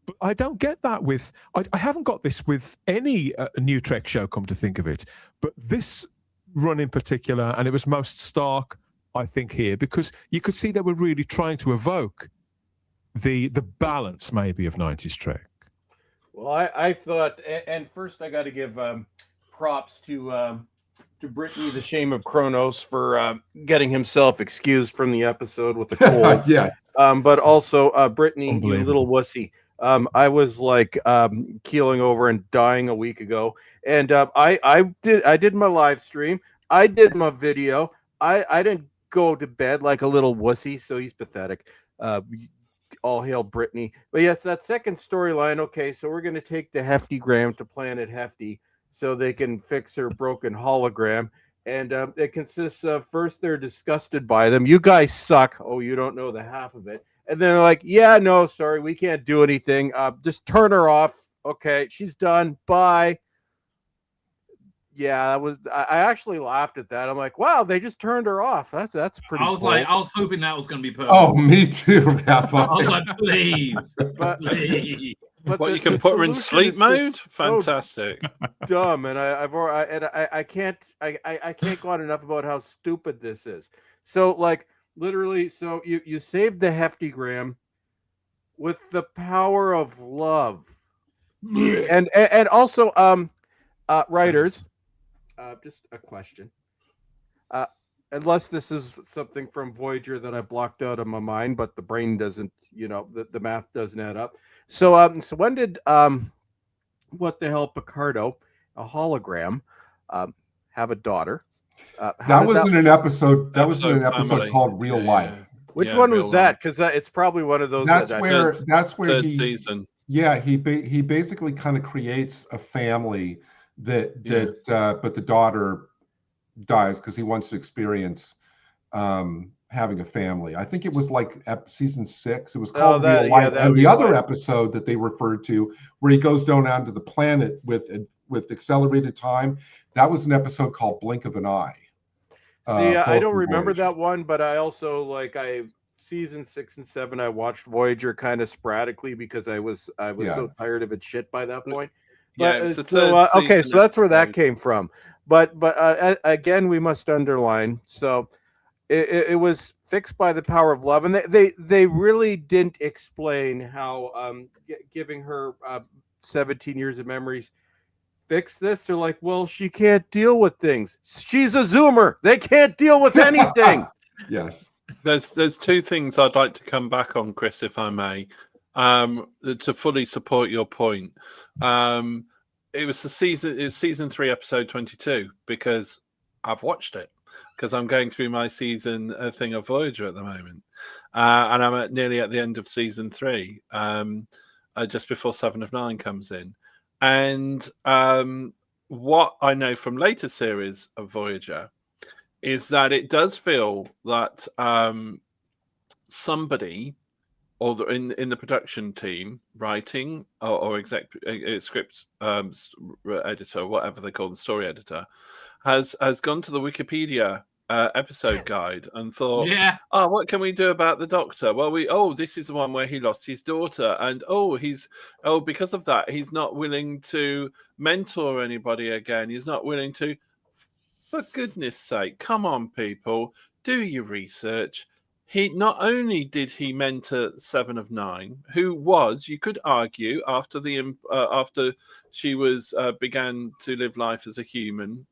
Speaker 5: But I don't get that with. I haven't got this with any new Trek show. Come to think of it, but this run in particular, and it was most stark, I think, here because you could see they were really trying to evoke the balance maybe of 90s Trek.
Speaker 4: Well, I thought, and first I got to give props to Brittany, the Shame of Kronos, for getting himself excused from the episode with a cold.
Speaker 3: Yes.
Speaker 4: But also Brittany, you little wussy. I was like keeling over and dying a week ago, and I did my live stream. I did my video. I didn't go to bed like a little wussy, so he's pathetic. All hail Brittany. But yes, that second storyline. Okay, so we're going to take the Heftygram to Planet Hefty so they can fix her broken hologram. And it consists of, first they're disgusted by them. You guys suck. Oh, you don't know the half of it. And then they're like, yeah, no, sorry, we can't do anything. Just turn her off. Okay, she's done. Bye. Yeah, I actually laughed at that. I'm like, wow, they just turned her off. That's pretty cool.
Speaker 6: I was hoping that was going to be perfect.
Speaker 3: Oh, me too, Rabbi.
Speaker 6: I was like, please.
Speaker 7: Please. But you can put her in sleep mode? Fantastic.
Speaker 4: Dumb, and I can't go on enough about how stupid this is. So like literally, so you saved the Heftygram with the power of love. and also writers, just a question. Unless this is something from Voyager that I blocked out of my mind, but the brain doesn't, the math doesn't add up. So when did what the hell Picardo, a hologram, have a daughter?
Speaker 3: That was in an episode. That was in an episode called Real Life.
Speaker 4: Which one was that? Because it's probably one of those.
Speaker 3: That's where he.
Speaker 7: Season.
Speaker 3: Yeah, he basically kind of creates a family but the daughter dies because he wants to experience having a family. I think it was like season 6. It was called Real Life. And the other episode that they referred to, where he goes down onto the planet with accelerated time, that was an episode called Blink of an Eye.
Speaker 4: See, I don't remember that one, but I also season 6 and 7 I watched Voyager kind of sporadically because I was so tired of its shit by that point. But,
Speaker 7: it's the third
Speaker 4: okay, so that's where that came from. But again, we must underline. So it was fixed by the power of love, and they really didn't explain how giving her 17 years of memories fix this. They're like, well, she can't deal with things. She's a Zoomer. They can't deal with anything.
Speaker 3: Yes.
Speaker 7: There's two things I'd like to come back on, Chris, if I may, to fully support your point. It was season 3, episode 22, because I've watched it, because I'm going through my season thing of Voyager at the moment, and I'm nearly at the end of season 3, just before 7 of 9 comes in. And what I know from later series of Voyager is that it does feel that somebody, or in the production team, writing or script editor, whatever they call the story editor, has gone to the Wikipedia episode guide and thought, what can we do about the Doctor? Well, this is the one where he lost his daughter, and because of that, he's not willing to mentor anybody again. He's not willing to. For goodness sake, come on, people, do your research. He not only did he mentor 7 of 9, who was, you could argue, after she was began to live life as a human,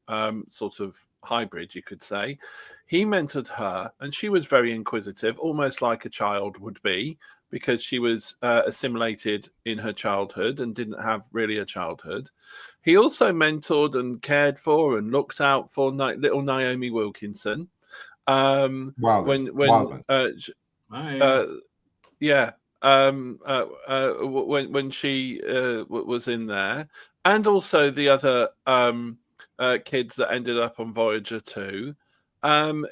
Speaker 7: sort of hybrid, you could say. He mentored her, and she was very inquisitive, almost like a child would be, because she was assimilated in her childhood and didn't have really a childhood. He also mentored and cared for and looked out for little Naomi Wilkinson. When she was in there, and also the other kids that ended up on Voyager 2.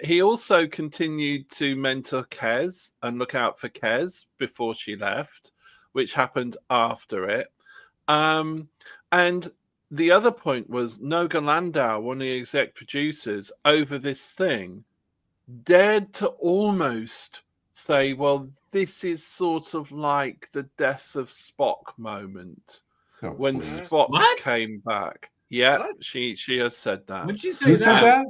Speaker 7: He also continued to mentor Kez and look out for Kez before she left, which happened after it. And the other point was Noga Landau, one of the exec producers, over this thing, dared to almost say, well, this is sort of like the death of Spock moment when Spock came back. Yeah, she has said that.
Speaker 6: Would you say
Speaker 3: Who said that?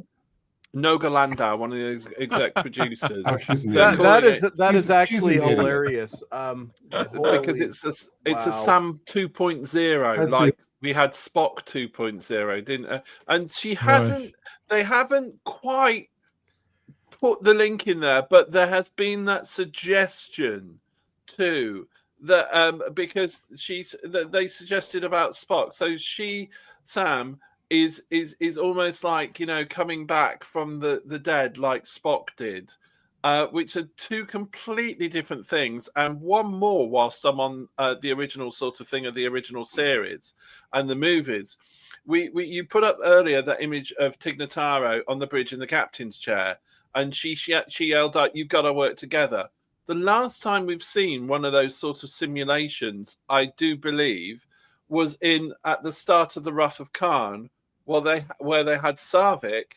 Speaker 7: Noga Landau, one of the exec producers.
Speaker 3: Oh, she's
Speaker 4: that is actually hilarious.
Speaker 7: Because it's a Sam 2.0, like we had Spock 2.0, didn't and she hasn't. They haven't quite put the link in there, but there has been that suggestion too that because they suggested about Spock. So Sam is almost like, you know, coming back from the dead like Spock did, which are two completely different things. And one more, whilst I'm on the original sort of thing of the original series and the movies, you put up earlier that image of Tig Notaro on the bridge in the captain's chair, and she yelled out, "You've got to work together." The last time we've seen one of those sort of simulations, I do believe, was at the start of the Wrath of Khan, where they had Sarvik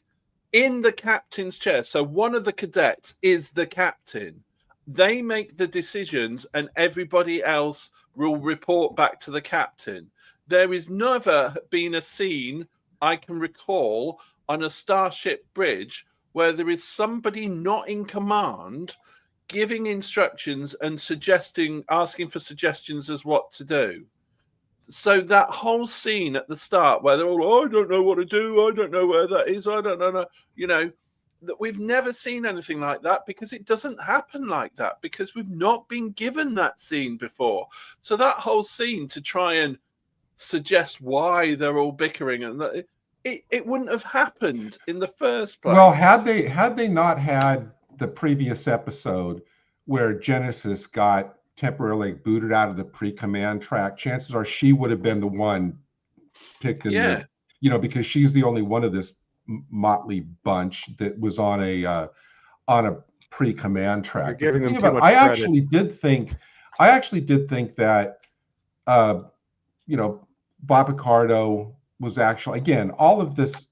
Speaker 7: in the captain's chair. So one of the cadets is the captain. They make the decisions, and everybody else will report back to the captain. There is never been a scene I can recall on a starship bridge where there is somebody not in command giving instructions and asking for suggestions as what to do. So that whole scene at the start where they're all, I don't know what to do, I don't know where that is, I don't know, you know, that we've never seen anything like that, because it doesn't happen like that, because we've not been given that scene before. So that whole scene to try and suggest why they're all bickering, and that it wouldn't have happened in the first place.
Speaker 3: Well, had they not had the previous episode where Genesis got temporarily booted out of the pre-command track, chances are she would have been the one picked in the, you know, because she's the only one of this motley bunch that was on a pre-command track.
Speaker 4: You're giving them too much
Speaker 3: I
Speaker 4: credit.
Speaker 3: actually did think that you know, Bob Picardo was actually, again, all of this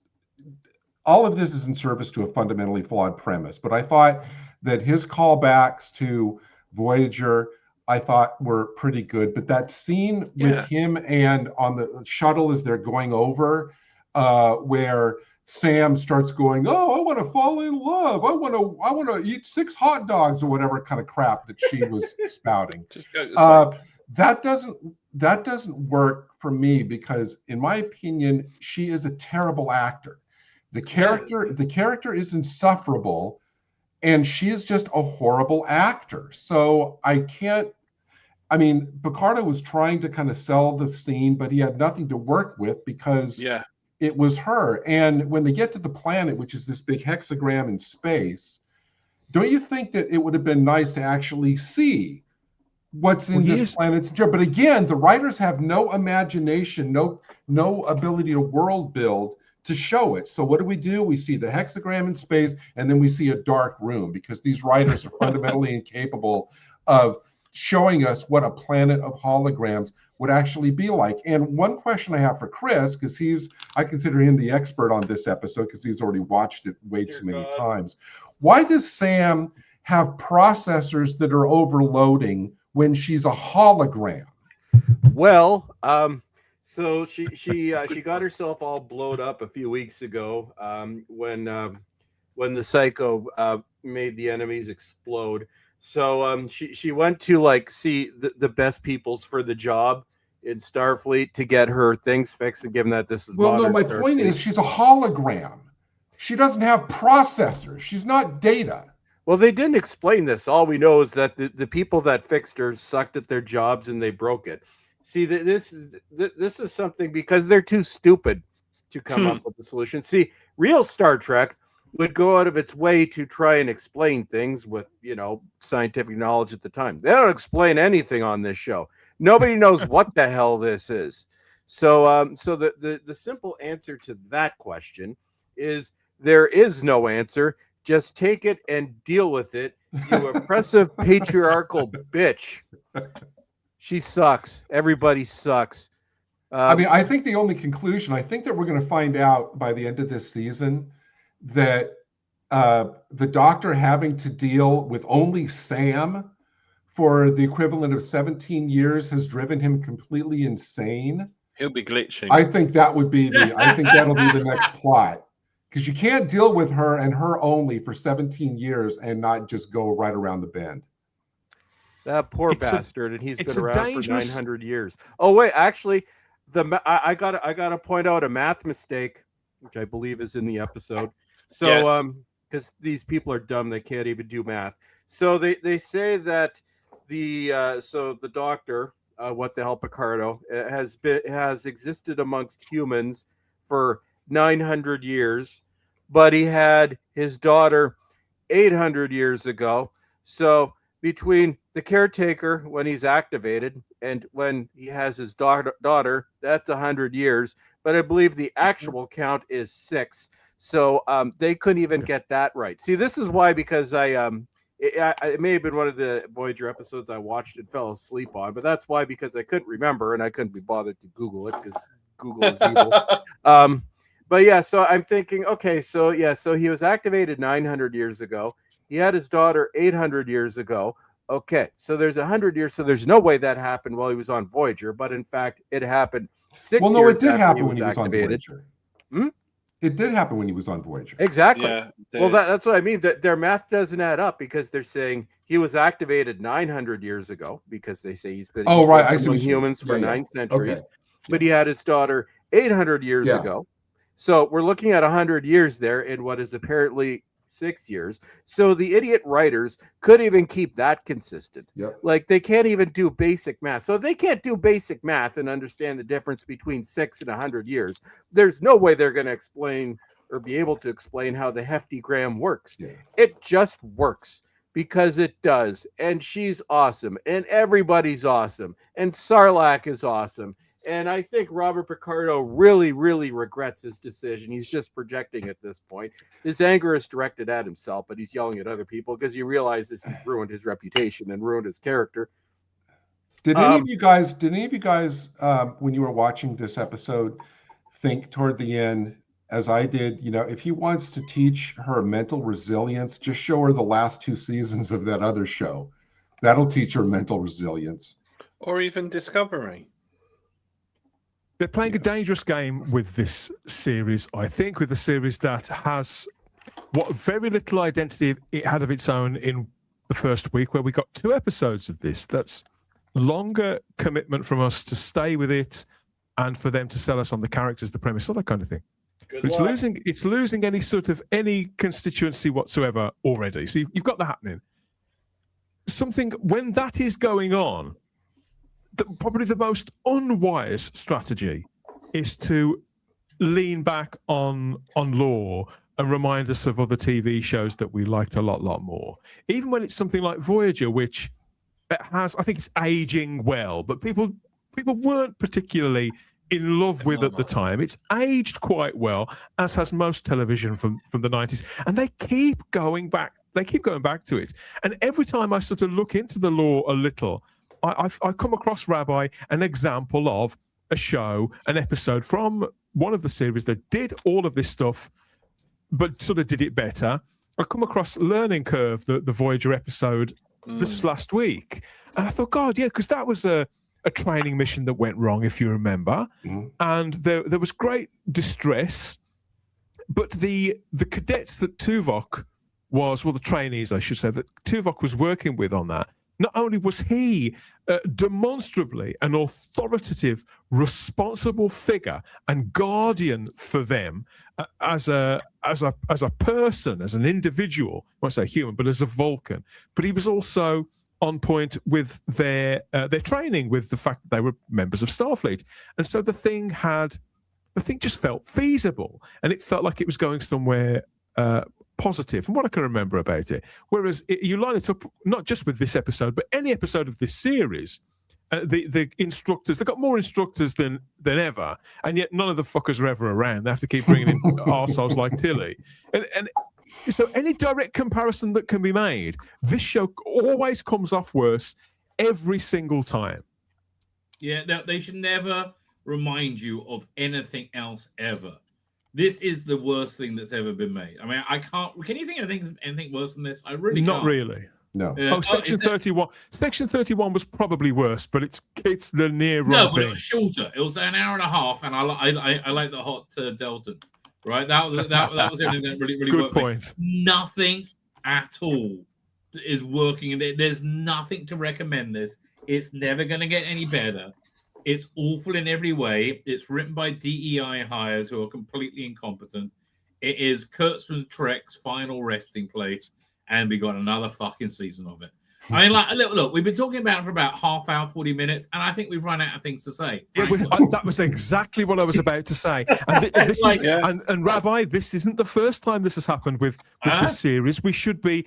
Speaker 3: is in service to a fundamentally flawed premise, but I thought that his callbacks to Voyager, I thought, were pretty good. But that scene with him and on the shuttle as they're going over, where Sam starts going, "Oh, I want to fall in love. I want to eat 6 hot dogs," or whatever kind of crap that she was spouting. That doesn't work for me, because in my opinion, she is a terrible actor. The character is insufferable, and she is just a horrible actor. So Picardo was trying to kind of sell the scene, but he had nothing to work with because it was her. And when they get to the planet, which is this big hexagram in space, don't you think that it would have been nice to actually see what's in this planet's job? But again, the writers have no imagination, no ability to world build to show it. So what do? We see the hexagram in space, and then we see a dark room, because these writers are fundamentally incapable of showing us what a planet of holograms would actually be like. And one question I have for Chris, because I consider him the expert on this episode, because he's already watched it way too many times. Why does Sam have processors that are overloading when she's a hologram?
Speaker 4: Well, so she got herself all blowed up a few weeks ago when the psycho made the enemies explode. So she went to see the best peoples for the job in Starfleet to get her things fixed, and given that this is
Speaker 3: my point is she's a hologram. She doesn't have processors. She's not data.
Speaker 4: Well, they didn't explain this. All we know is that the people that fixed her sucked at their jobs and they broke it. See, this is something, because they're too stupid to come up with a solution. See, real Star Trek would go out of its way to try and explain things with, scientific knowledge at the time. They don't explain anything on this show. Nobody knows what the hell this is. So the simple answer to that question is there is no answer. Just take it and deal with it, you oppressive patriarchal bitch. She sucks. Everybody sucks.
Speaker 3: I think the only conclusion, I think that we're going to find out by the end of this season that the Doctor having to deal with only Sam for the equivalent of 17 years has driven him completely insane.
Speaker 7: He'll be glitching.
Speaker 3: I think that'll be the next plot. Because you can't deal with her and her only for 17 years and not just go right around the bend.
Speaker 4: That poor bastard, and he's been around for 900 years. Oh wait, actually, I gotta point out a math mistake, which I believe is in the episode. So, because these people are dumb, they can't even do math. So they say that the Doctor, what the hell, Picardo, has existed amongst humans for 900 years, but he had his daughter 800 years ago. So between the caretaker when he's activated and when he has his daughter, that's 100 years. But I believe the actual count is 6. So they couldn't even get that right. See, this is why, because it may have been one of the Voyager episodes I watched and fell asleep on, but that's why, because I couldn't remember and I couldn't be bothered to Google it because Google is evil. But yeah, so I'm thinking, okay, so he was activated 900 years ago. He had his daughter 800 years ago. Okay, so there's 100 years, so there's no way that happened while he was on Voyager, but in fact, it happened 6 years.
Speaker 3: Well, no, it did happen when he was
Speaker 4: activated.
Speaker 3: on Voyager. It did happen when he was on Voyager.
Speaker 4: Exactly.
Speaker 7: Yeah,
Speaker 4: well, that's what I mean. That their math doesn't add up, because they're saying he was activated 900 years ago, because they say he's been among humans for 9 centuries. Okay. But he had his daughter 800 years ago. So we're looking at 100 years there in what is apparently 6 years. So the idiot writers couldn't even keep that consistent.
Speaker 3: Yep.
Speaker 4: Like, they can't even do basic math. So if they can't do basic math and understand the difference between 6 and 100 years, there's no way they're going to explain or be able to explain how the heftygram works. Yeah. It just works because it does. And she's awesome. And everybody's awesome. And Sarlacc is awesome. And I think Robert Picardo really, really regrets his decision. He's just projecting at this point. His anger is directed at himself, but he's yelling at other people because he realizes he's ruined his reputation and ruined his character.
Speaker 3: Did any of you guys, when you were watching this episode, think toward the end, as I did, if he wants to teach her mental resilience, just show her the last 2 seasons of that other show. That'll teach her mental resilience.
Speaker 7: Or even Discovery.
Speaker 5: They're playing a dangerous game with this series, I think, with a series that has what very little identity it had of its own in the first week, where we got 2 episodes of this. That's longer commitment from us to stay with it and for them to sell us on the characters, the premise, all that kind of thing. It's losing any constituency whatsoever already. So you've got that happening. When that is going on, probably the most unwise strategy is to lean back on lore and remind us of other TV shows that we liked a lot more. Even when it's something like Voyager, which I think it's aging well, but people weren't particularly in love with at the time. It's aged quite well, as has most television from the 90s, and they keep going back. They keep going back to it. And every time I sort of look into the lore a little, I come across, Rabbi, an example of a show, an episode from one of the series that did all of this stuff, but sort of did it better. I come across Learning Curve, the Voyager episode, this was last week. And I thought, God, yeah, because that was a training mission that went wrong, if you remember. Mm-hmm. And there was great distress. But the cadets that Tuvok the trainees, I should say, that Tuvok was working with on that, not only was he demonstrably an authoritative, responsible figure and guardian for them as a person, as an individual, I won't say human, but as a Vulcan, but he was also on point with their training, with the fact that they were members of Starfleet. And so the thing just felt feasible, and it felt like it was going somewhere positive, from what I can remember about it. Whereas you line it up not just with this episode, but any episode of this series, the instructors, they've got more instructors than ever, and yet none of the fuckers are ever around. They have to keep bringing in arseholes like Tilly. And so any direct comparison that can be made, this show always comes off worse every single time.
Speaker 6: Yeah, they should never remind you of anything else ever. This is the worst thing that's ever been made. I mean, I can't. Can you think of anything worse than this? I really
Speaker 5: Not
Speaker 6: can't.
Speaker 5: really.
Speaker 3: No.
Speaker 5: Section 31. Section 31 was probably worse, but it's the near
Speaker 6: no,
Speaker 5: right
Speaker 6: but
Speaker 5: thing.
Speaker 6: it was shorter. It was an hour and a half, and I like the hot Delton. Right, that was everything that really
Speaker 5: Good
Speaker 6: worked.
Speaker 5: point.
Speaker 6: Nothing at all is working. There's nothing to recommend this. It's never going to get any better. It's awful in every way. It's written by DEI hires who are completely incompetent. It is Kurtzman Trek's final resting place, and we got another fucking season of it. I mean, like, look, we've been talking about it for about half hour, 40 minutes, and I think we've run out of things to say.
Speaker 5: Yeah, that was exactly what I was about to say. And, and Rabbi, this isn't the first time this has happened with this series. We should be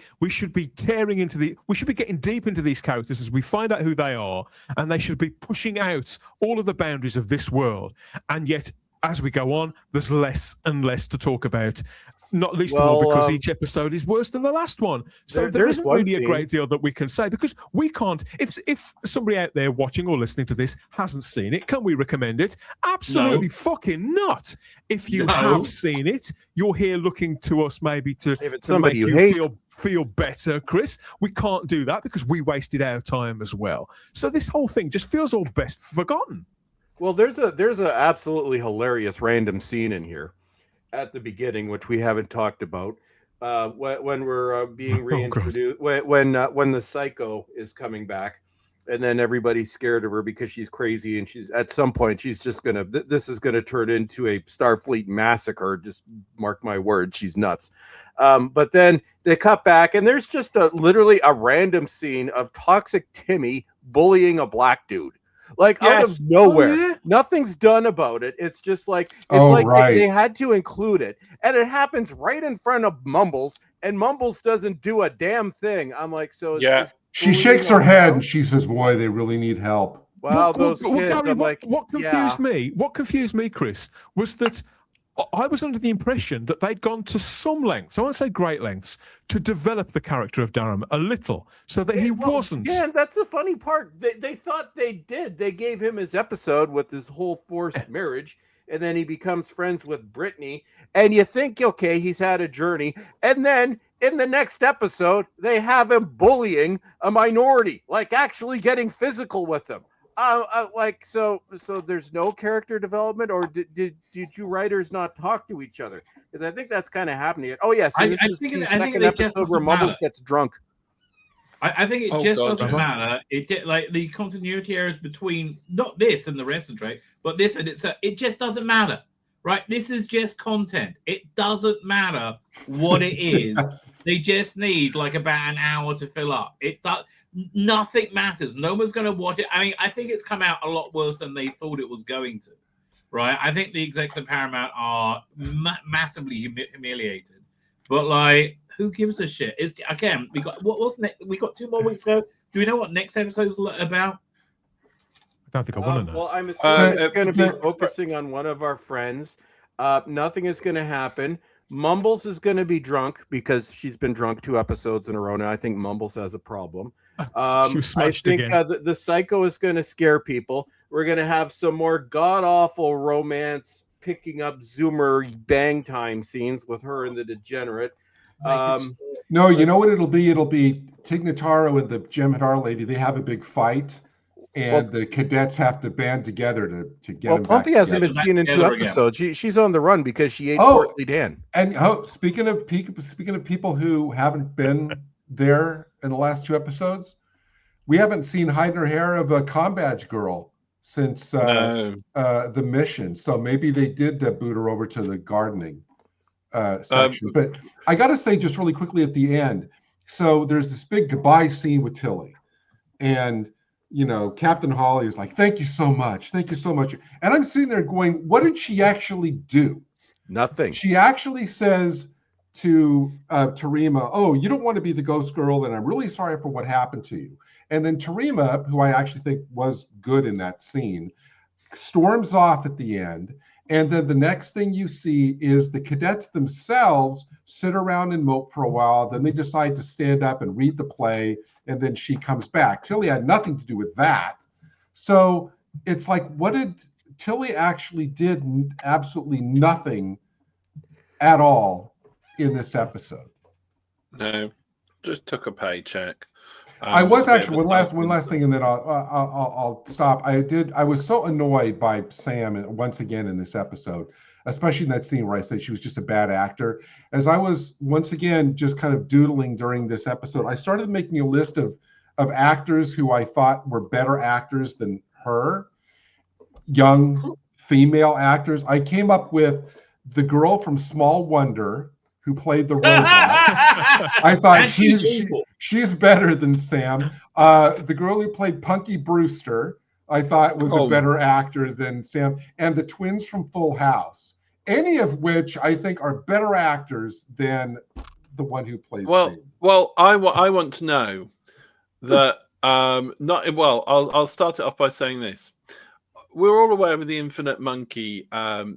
Speaker 5: tearing into we should be getting deep into these characters as we find out who they are, and they should be pushing out all of the boundaries of this world. And yet, as we go on, there's less and less to talk about. Not least of all because each episode is worse than the last one. So there isn't really a great deal that we can say because we can't. If somebody out there watching or listening to this hasn't seen it, can we recommend it? Absolutely fucking not. If you have seen it, you're here looking to us maybe to make you feel better, Chris. We can't do that because we wasted our time as well. So this whole thing just feels all best forgotten.
Speaker 4: Well, there's a absolutely hilarious random scene in here at the beginning, which we haven't talked about, when we're being reintroduced, when the psycho is coming back, and then everybody's scared of her because she's crazy, and she's at some point she's just gonna this is gonna turn into a Starfleet massacre. Just mark my words, she's nuts. But then they cut back, and there's just literally a random scene of Toxic Timmy bullying a black dude. Like out of nowhere, nothing's done about it. It's just like they had to include it, and it happens right in front of Mumbles, and Mumbles doesn't do a damn thing. I'm like, so
Speaker 3: she shakes her head and she says, "Boy, they really need help."
Speaker 4: Wow, those kids.
Speaker 5: Gary,
Speaker 4: I'm like,
Speaker 5: what confused me? What confused me, Chris, was that I was under the impression that they'd gone to some lengths, I won't say great lengths, to develop the character of Durham a little so that he wasn't.
Speaker 4: Yeah, and that's the funny part. They thought they did. They gave him his episode with his whole forced marriage, and then he becomes friends with Brittany. And you think, okay, he's had a journey. And then in the next episode, they have him bullying a minority, like actually getting physical with them. So there's no character development, or did you writers not talk to each other? Because I think that's kind of happening. Oh yes, I think the second episode where Mumbles gets drunk.
Speaker 6: I think it just doesn't matter. Like the continuity errors between not this and the rest of the Trek, but this and it just doesn't matter, right? This is just content. It doesn't matter what it is. They just need like about an hour to fill up. Nothing matters. No one's going to watch it. I mean, I think it's come out a lot worse than they thought it was going to, right? I think the execs at Paramount are massively humiliated. But like, who gives a shit? Again, we got we got 2 more weeks ago. Do we know what next episode's about?
Speaker 5: I don't think I want to know.
Speaker 4: Well, I'm assuming it's going to be focusing on one of our friends. Nothing is going to happen. Mumbles is going to be drunk because she's been drunk 2 episodes in a row now. I think Mumbles has a problem. I think the psycho is going to scare people. We're going to have some more god-awful romance picking up Zoomer bang time scenes with her and the degenerate.
Speaker 3: No, you know what it'll be? It'll be Tig Notaro and the Jem'Hadar lady. They have a big fight, and the cadets have to band together to get them back.
Speaker 4: Plumpy hasn't been seen in 2 episodes. She's on the run because she ate Portly Dan.
Speaker 3: And speaking of people who haven't been there in the last 2 episodes, we haven't seen hide nor hair of a Combadge girl since the mission. So maybe they did boot her over to the gardening section. But I got to say, just really quickly at the end, so there's this big goodbye scene with Tilly, and Captain Holly is like, "Thank you so much, thank you so much," and I'm sitting there going, "What did she actually do?"
Speaker 4: Nothing.
Speaker 3: She actually says to Tarima, "Oh, you don't want to be the ghost girl, and I'm really sorry for what happened to you." And then Tarima, who I actually think was good in that scene, storms off at the end. And then the next thing you see is the cadets themselves sit around and mope for a while. Then they decide to stand up and read the play. And then she comes back. Tilly had nothing to do with that. So it's like, what did Tilly actually did? Absolutely nothing at all in this episode.
Speaker 7: No, just took a paycheck.
Speaker 3: I was actually one last thing, and then I'll stop. I was so annoyed by Sam once again in this episode, especially in that scene where I said she was just a bad actor. As I was once again just kind of doodling during this episode, I started making a list of actors who I thought were better actors than her, young female actors. I came up with the girl from Small Wonder who played the robot. I thought she's better than Sam. The girl who played Punky Brewster, I thought was a better actor than Sam. And the twins from Full House, any of which I think are better actors than the one who plays Sam.
Speaker 7: Well, I want to know that. I'll start it off by saying this. We're all aware of the infinite monkey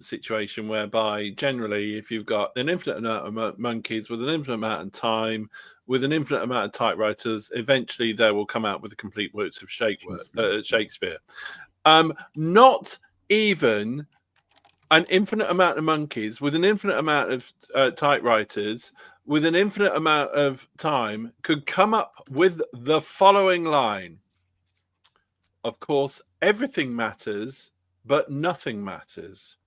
Speaker 7: situation, whereby generally, if you've got an infinite amount of monkeys with an infinite amount of time, with an infinite amount of typewriters, eventually they will come out with the complete works of Shakespeare. Not even an infinite amount of monkeys with an infinite amount of typewriters with an infinite amount of time could come up with the following line. Of course, everything matters, but nothing matters.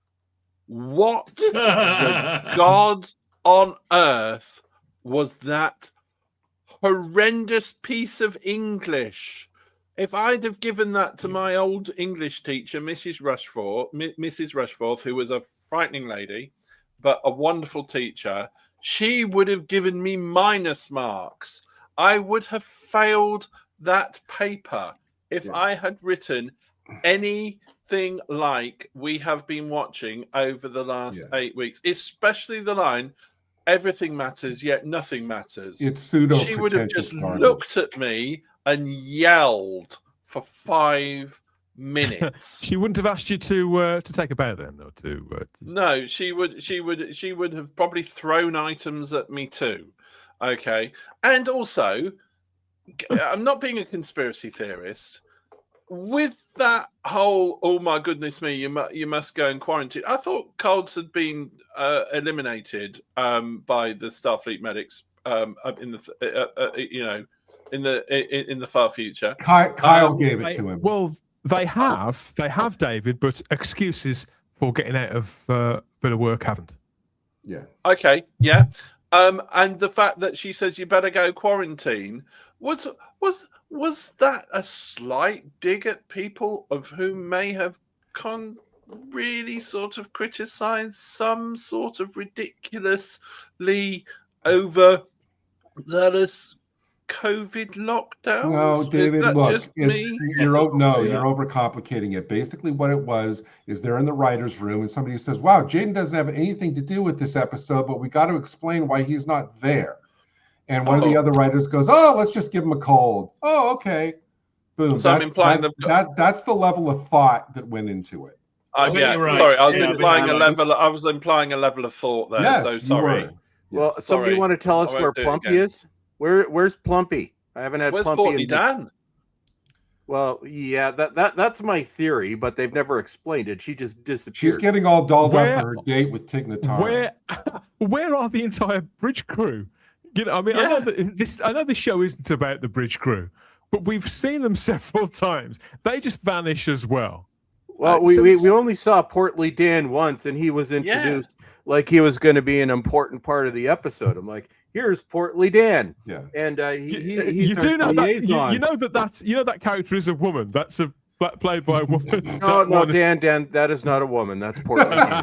Speaker 7: What the God on earth was that horrendous piece of English? If I'd have given that to my old English teacher, Mrs. Rushforth, who was a frightening lady, but a wonderful teacher, she would have given me minus marks. I would have failed that paper if I had written anything like we have been watching over the last 8 weeks, especially the line, everything matters, yet nothing matters.
Speaker 3: It's pseudo.
Speaker 7: She would have just looked at me and yelled for 5 minutes.
Speaker 5: She wouldn't have asked you to take a bow then, or to.
Speaker 7: No, she would have probably thrown items at me too. Okay, and also, I'm not being a conspiracy theorist. With that whole, oh my goodness me, you must go and quarantine. I thought Colds had been eliminated by the Starfleet medics in the far future.
Speaker 3: Kyle gave it to him.
Speaker 5: Well, they have, David, but excuses for getting out of a bit of work haven't.
Speaker 3: Yeah.
Speaker 7: Okay. Yeah. And the fact that she says you better go quarantine was that a slight dig at people of whom may have really sort of criticized some sort of ridiculously overzealous COVID lockdown?
Speaker 3: No, David, look, you're overcomplicating it. Basically, what it was is they're in the writer's room and somebody says, wow, Jaden doesn't have anything to do with this episode, but we got to explain why he's not there. And one of the other writers goes, oh, let's just give him a cold. Oh, okay. Boom.
Speaker 7: So I'm implying
Speaker 3: that's the level of thought that went into it.
Speaker 7: Right. Sorry, I was implying a level. I was implying a level of thought there.
Speaker 3: Yes,
Speaker 7: so sorry.
Speaker 4: Well, somebody want to tell us where Plumpy is? Where's Plumpy? I haven't had Plumpy.
Speaker 7: Where's Dan?
Speaker 4: Well, yeah, that's my theory, but they've never explained it. She just disappeared.
Speaker 3: She's getting all dolled up for her date with Tig Notaro.
Speaker 5: Where are the entire bridge crew? You know, I mean, I know this show isn't about the bridge crew, but we've seen them several times. They just vanish as well.
Speaker 4: Well, we only saw Portly Dan once, and he was introduced like he was going to be an important part of the episode. I'm like, here's Portly Dan.
Speaker 3: Yeah,
Speaker 4: and
Speaker 5: you do know that you know that character is a woman. That's played by a woman.
Speaker 4: No, Dan, that is not a woman. That's Portly Dan.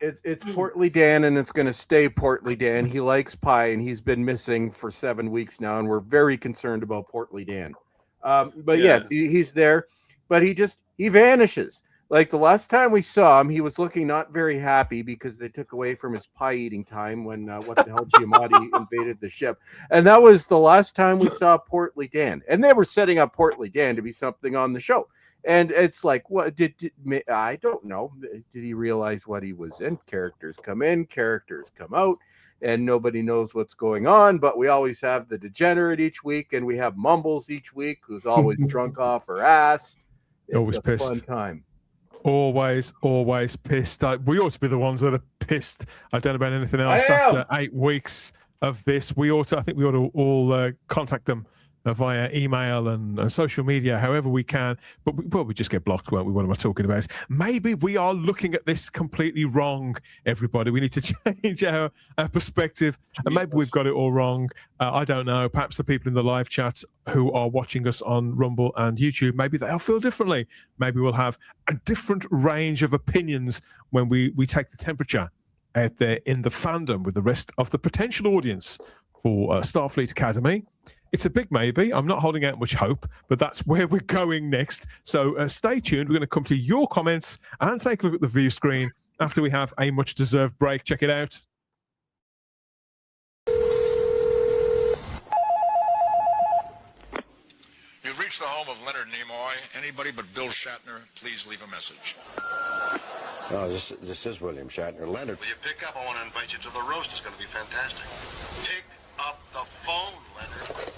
Speaker 4: It's Portly Dan, and it's going to stay Portly Dan. He likes pie, and he's been missing for 7 weeks now, and we're very concerned about Portly Dan. But yes, he's there, but he vanishes. Like the last time we saw him, he was looking not very happy because they took away from his pie eating time when what the hell Giamatti invaded the ship, and that was the last time we saw Portly Dan. And they were setting up Portly Dan to be something on the show, and it's like, what I don't know. Did he realize what he was in? Characters come in, characters come out, and nobody knows what's going on. But we always have the degenerate each week, and we have Mumbles each week, who's always drunk off her ass. It's
Speaker 5: always
Speaker 4: a
Speaker 5: pissed.
Speaker 4: fun time.
Speaker 5: Always pissed. We ought to be the ones that are pissed. I don't know about anything else after 8 weeks of this. I think we ought to all contact them via email and social media, however we can. But we just get blocked, won't we? What am I talking about? Maybe we are looking at this completely wrong, everybody. We need to change our perspective. And maybe we've got it all wrong. I don't know. Perhaps the people in the live chat who are watching us on Rumble and YouTube, maybe they'll feel differently. Maybe we'll have a different range of opinions when we take the temperature out there in the fandom with the rest of the potential audience for Starfleet Academy. It's a big maybe. I'm not holding out much hope, but that's where we're going next. So stay tuned. We're going to come to your comments and take a look at the view screen after we have a much-deserved break. Check it out.
Speaker 9: You've reached the home of Leonard Nimoy. Anybody but Bill Shatner, please leave a message.
Speaker 10: Oh, this is William Shatner. Leonard.
Speaker 9: Will you pick up? I want to invite you to the roast. It's going to be fantastic. Pick up the phone, Leonard.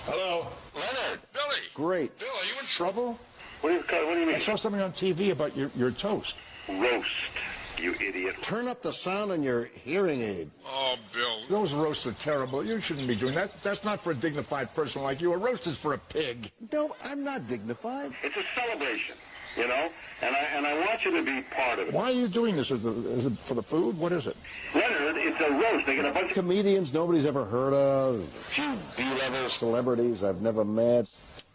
Speaker 10: Hello.
Speaker 9: Leonard. Billy.
Speaker 10: Great.
Speaker 9: Bill, are you in trouble?
Speaker 10: What do you mean?
Speaker 9: I saw something on TV about your toast.
Speaker 10: Roast, you idiot. Turn up the sound on your hearing aid.
Speaker 9: Oh, Bill. Those roasts are terrible. You shouldn't be doing that. That's not for a dignified person like you. A roast is for a pig.
Speaker 10: No, I'm not dignified.
Speaker 11: It's a celebration, you know, and I want you to be part of it.
Speaker 9: Why are you doing this? Is it for the food? What is it?
Speaker 11: Leonard, it's a roast. They get a bunch of
Speaker 10: Comedians nobody's ever heard of. Few B-level celebrities I've never met.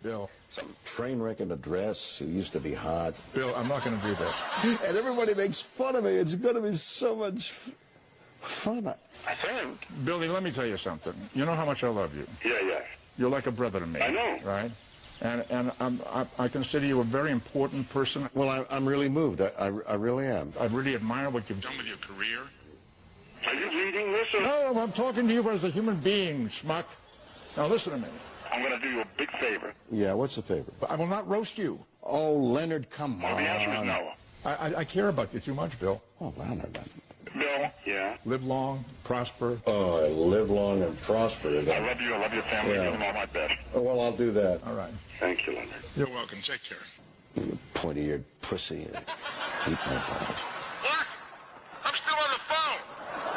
Speaker 9: Bill.
Speaker 10: Some train wreck in a dress who used to be hot.
Speaker 9: Bill, I'm not going to do that.
Speaker 10: And everybody makes fun of me. It's going to be so much fun.
Speaker 11: I think.
Speaker 9: Billy, let me tell you something. You know how much I love you.
Speaker 11: Yeah.
Speaker 9: You're like a brother to me.
Speaker 11: I know.
Speaker 9: Right? And I consider you a very important person.
Speaker 10: Well, I'm really moved. I really am.
Speaker 9: I really admire what you've done with your career.
Speaker 11: Are you reading this? Or?
Speaker 9: No, I'm talking to you as a human being, schmuck. Now listen to me.
Speaker 11: I'm going to do you a big favor.
Speaker 10: Yeah, what's the favor?
Speaker 9: I will not roast you.
Speaker 10: Oh, Leonard, come on.
Speaker 11: Well, the answer is no.
Speaker 9: I care about you too much, Bill.
Speaker 10: Oh, Leonard.
Speaker 11: Bill, yeah.
Speaker 9: Live long, prosper.
Speaker 10: Oh, live long and prosper.
Speaker 11: I love you. I love your family.
Speaker 10: Yeah.
Speaker 11: Give them all my best.
Speaker 10: Oh, well, I'll do that.
Speaker 9: All right.
Speaker 11: Thank you, Leonard.
Speaker 9: You're welcome. Take care.
Speaker 10: You pointy-eared pussy. Eat my balls.
Speaker 9: What? I'm still on the phone.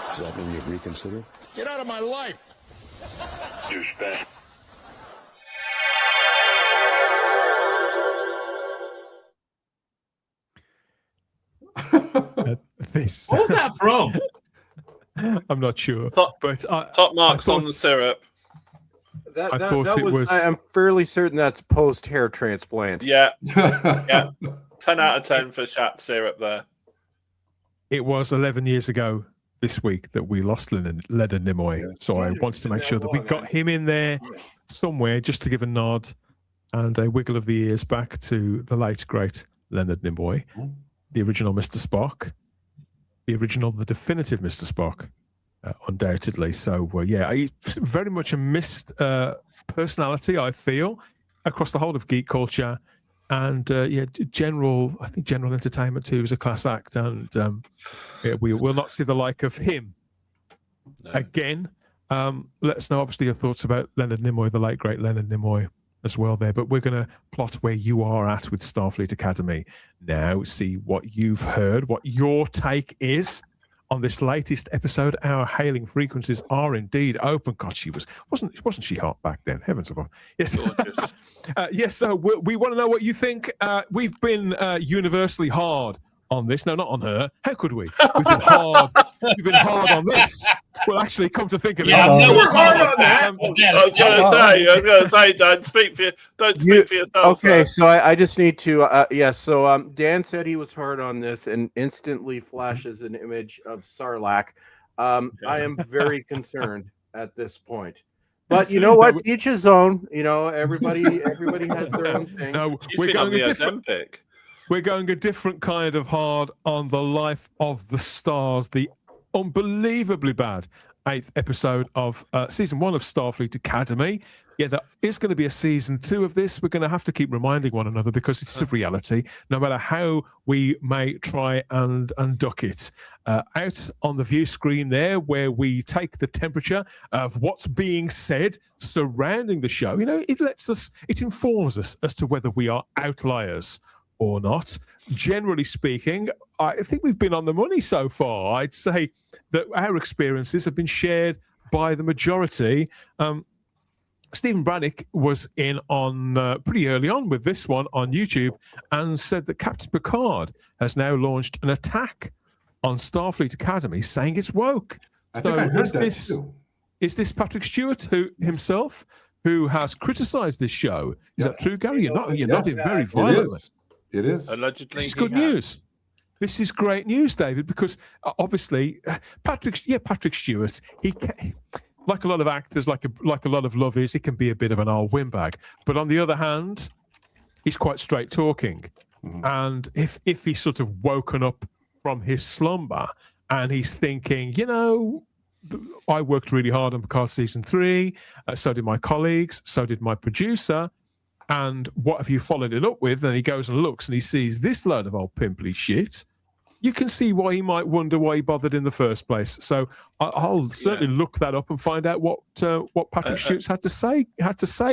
Speaker 10: Does that mean you've reconsidered?
Speaker 9: Get out of my life.
Speaker 11: Douchebag.
Speaker 6: What was that from?
Speaker 5: I'm not sure.
Speaker 7: Top marks on the syrup.
Speaker 5: I thought it was.
Speaker 4: I'm fairly certain that's post hair transplant.
Speaker 7: Yeah. 10 out of 10 for Shat syrup there.
Speaker 5: It was 11 years ago this week that we lost Leonard Nimoy. So I wanted to make sure that we got him in there somewhere just to give a nod and a wiggle of the ears back to the late, great Leonard Nimoy, the original Mr. Spock, the definitive Mr. Spock, undoubtedly. So, he's very much a missed personality, I feel, across the whole of geek culture. And general entertainment too is a class act, and we will not see the like of him again. Let us know, obviously, your thoughts about Leonard Nimoy, the late great Leonard Nimoy, as well there. But we're going to plot where you are at with Starfleet Academy now. See what you've heard, what your take is on this latest episode. Our hailing frequencies are indeed open. God, wasn't she hot back then? Heavens above. Yes. Yes. So we want to know what you think. We've been universally hard on this. No, not on her. How could we? We've been hard. We've been hard on this. Well, actually, come to think of it,
Speaker 6: we're hard on that.
Speaker 7: I was going to say, don't speak for yourself.
Speaker 4: Okay, so I just need to. So Dan said he was hard on this, and instantly flashes an image of Sarlacc. I am very concerned at this point. But you know what? Each his own. You know, everybody has their own thing.
Speaker 5: No, we're going a different. We're going a different kind of hard on the Life of the Stars, the unbelievably bad 8th episode of season 1 of Starfleet Academy. Yeah, there is going to be a season 2 of this. We're going to have to keep reminding one another because it's a reality, no matter how we may try and duck it. Out on the view screen there, where we take the temperature of what's being said surrounding the show. You know, it informs us as to whether we are outliers or not. generally speaking, I think we've been on the money so far. I'd say that our experiences have been shared by the majority. Stephen Brannick was in on pretty early on with this one on YouTube and said that Captain Picard has now launched an attack on Starfleet Academy, saying it's woke. So is this Patrick Stewart who has criticised this show? Is that true, Gary? You're nodding very violently.
Speaker 3: It is.
Speaker 7: Allegedly,
Speaker 5: this is good news. This is great news, David, because obviously Patrick Stewart, he like a lot of actors, like a lot of lovies, he can be a bit of an old windbag. But on the other hand, he's quite straight talking. Mm-hmm. And if he's sort of woken up from his slumber and he's thinking, I worked really hard on Picard season 3, so did my colleagues, so did my producer, and what have you followed it up with? And he goes and looks and he sees this load of old pimply shit. You can see why he might wonder why he bothered in the first place. So I'll certainly look that up and find out what Patrick Stewart had to say.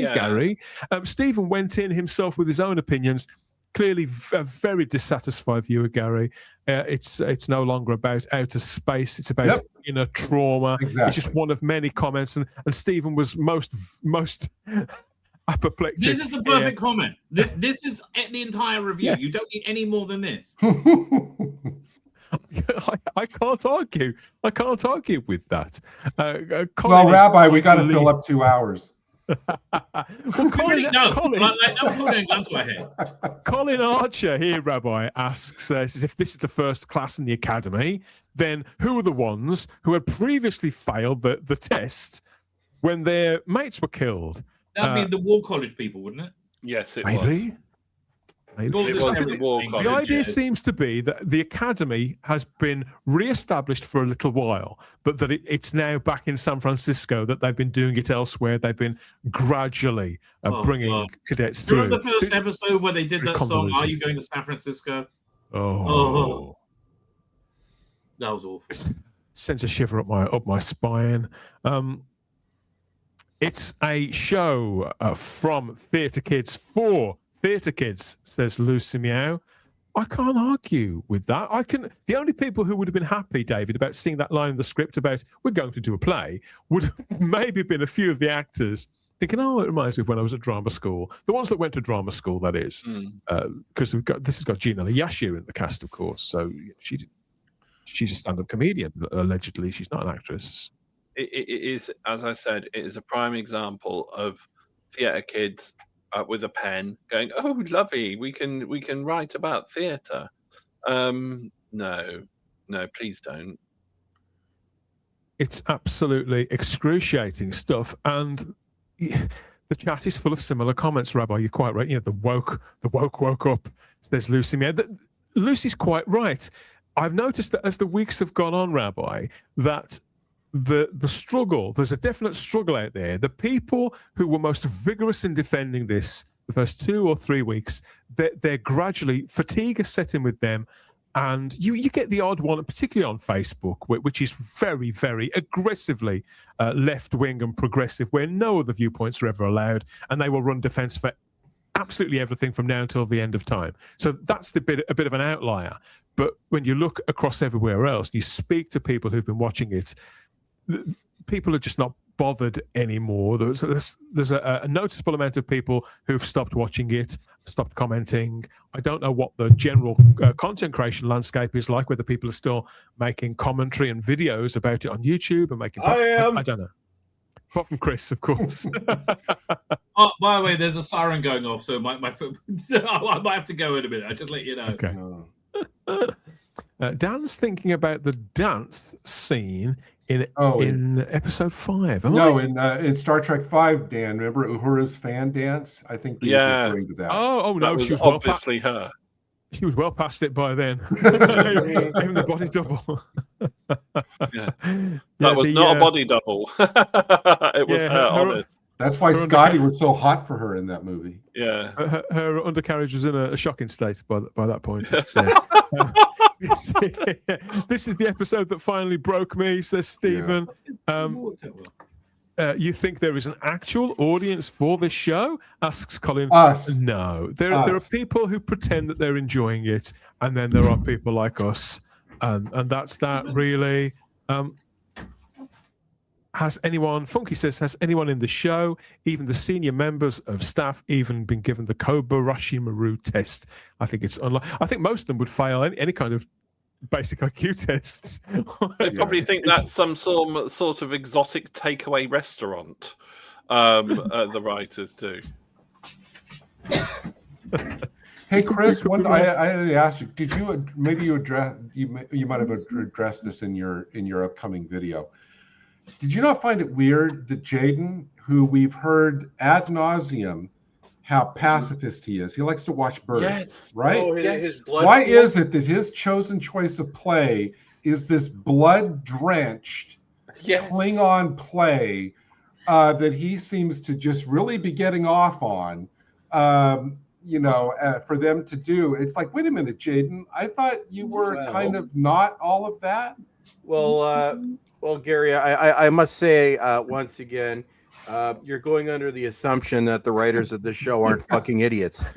Speaker 5: Gary. Stephen went in himself with his own opinions. Clearly, a very dissatisfied viewer, Gary. It's no longer about outer space. It's about inner trauma. Exactly. It's just one of many comments, and Stephen was most apoplectic.
Speaker 6: This is the perfect comment. This is the entire review. Yeah. You don't need any more than this.
Speaker 5: I can't argue. I can't argue with that.
Speaker 3: Well, Rabbi, we got to fill up 2 hours.
Speaker 5: Colin
Speaker 6: Colin
Speaker 5: Archer here, Rabbi, asks if this is the first class in the academy, then who are the ones who had previously failed the test when their mates were killed?
Speaker 6: That'd be the War College people, wouldn't it?
Speaker 7: Yes, it
Speaker 5: maybe.
Speaker 7: was. The
Speaker 5: idea seems to be that the academy has been re-established for a little while, but that it's now back in San Francisco, that they've been doing it elsewhere. They've been gradually bringing cadets through.
Speaker 6: Remember the first episode where they did that song, Are You Going to San Francisco?
Speaker 5: Oh.
Speaker 6: That was awful.
Speaker 5: It sends a shiver up my spine. It's a show from Theatre Kids for Theatre Kids, says Lucy Meow. I can't argue with that. The only people who would have been happy, David, about seeing that line in the script about we're going to do a play would have maybe been a few of the actors thinking, it reminds me of when I was at drama school. The ones that went to drama school, that is, because this has got Gina Liashu in the cast, of course. So she's a stand-up comedian. Allegedly, she's not an actress.
Speaker 7: It is, as I said, it is a prime example of theatre kids with a pen going, oh, lovely, we can write about theatre. No, please don't.
Speaker 5: It's absolutely excruciating stuff, and the chat is full of similar comments. Rabbi, you're quite right. The woke woke up. There's Lucy. Lucy's quite right. I've noticed that as the weeks have gone on, Rabbi, that the struggle, there's a definite struggle out there. The people who were most vigorous in defending this the first 2 or 3 weeks, they're gradually, fatigue has set in with them, and you get the odd one, particularly on Facebook, which is very, very aggressively left-wing and progressive, where no other viewpoints are ever allowed, and they will run defense for absolutely everything from now until the end of time. So that's a bit of an outlier. But when you look across everywhere else, you speak to people who've been watching it, people are just not bothered anymore. There's a noticeable amount of people who've stopped watching it, stopped commenting. I don't know what the general content creation landscape is like, whether people are still making commentary and videos about it on YouTube and making... I don't know. Apart from Chris, of course.
Speaker 6: Oh, by the way, there's a siren going off, so my foot... I might have to go in a minute. I'll just let you know.
Speaker 5: Okay. Dan's thinking about the dance scene in episode 5.
Speaker 3: In Star Trek 5, Dan, remember Uhura's fan dance? I think he's referring to that.
Speaker 5: Oh no,
Speaker 7: she was obviously her.
Speaker 5: She was well past it by then. Even the body double.
Speaker 7: That was not a body double. It was her honest.
Speaker 3: That's why Scotty was so hot for her in that movie.
Speaker 7: Yeah,
Speaker 5: her undercarriage was in a shocking state by that point. This is the episode that finally broke me, says Stephen. you think there is an actual audience for this show? Asks Colin.
Speaker 3: Us.
Speaker 5: No. There are people who pretend that they're enjoying it, and then there are people like us. And that's that, really. Has anyone, Funky says, has anyone in the show, even the senior members of staff, even been given the Kobayashi Maru test? I think it's unlikely. I think most of them would fail any kind of basic IQ tests.
Speaker 7: They probably think that's some sort of exotic takeaway restaurant. The writers do.
Speaker 3: Hey Chris, I had to ask you. Did you you might have addressed this in your upcoming video? Did you not find it weird that Jaden, who we've heard ad nauseum how pacifist he is, he likes to watch birds, right?
Speaker 7: Oh, yes.
Speaker 3: Why is it that his chosen choice of play is this blood-drenched Klingon play that he seems to just really be getting off on? For them to do? It's like, wait a minute, Jaden, I thought you were kind of not all of that.
Speaker 4: Well, Gary, I must say once again, you're going under the assumption that the writers of this show aren't fucking idiots.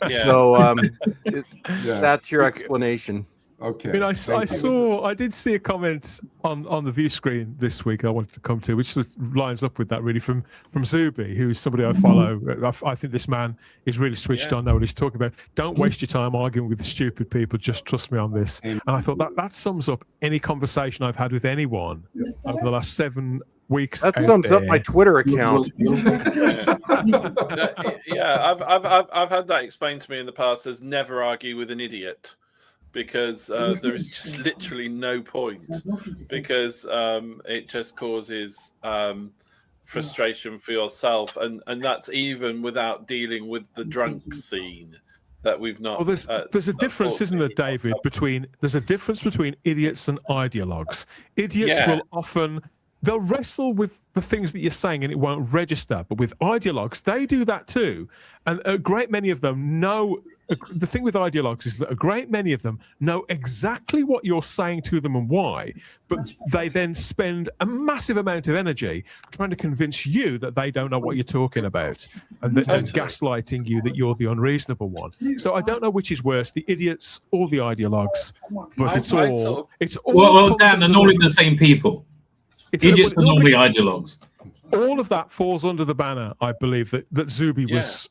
Speaker 7: Yeah.
Speaker 4: So that's your explanation.
Speaker 3: Okay.
Speaker 5: I mean, I did see a comment on the view screen this week I wanted to come to, which lines up with that really from Zuby, who is somebody I follow. I think this man is really switched on, know what he's talking about. Don't waste your time arguing with stupid people. Just trust me on this. And I thought that sums up any conversation I've had with anyone over the last 7 weeks.
Speaker 4: That sums up my Twitter account.
Speaker 7: I've had that explained to me in the past as never argue with an idiot. Because there is just literally no point, because it just causes frustration for yourself, and that's even without dealing with the drunk scene that we've not.
Speaker 5: Well, there's a difference, isn't there, David? There's a difference between idiots and ideologues. Idiots will often. They'll wrestle with the things that you're saying and it won't register. But with ideologues, they do that too. And a great many of them know. The thing with ideologues is that a great many of them know exactly what you're saying to them and why. But they then spend a massive amount of energy trying to convince you that they don't know what you're talking about and gaslighting you that you're the unreasonable one. So I don't know which is worse, the idiots or the ideologues. But it's all.
Speaker 6: Well, Dan, they're normally the same people. Idiots are normally ideologues.
Speaker 5: All of that falls under the banner, I believe, that Zuby was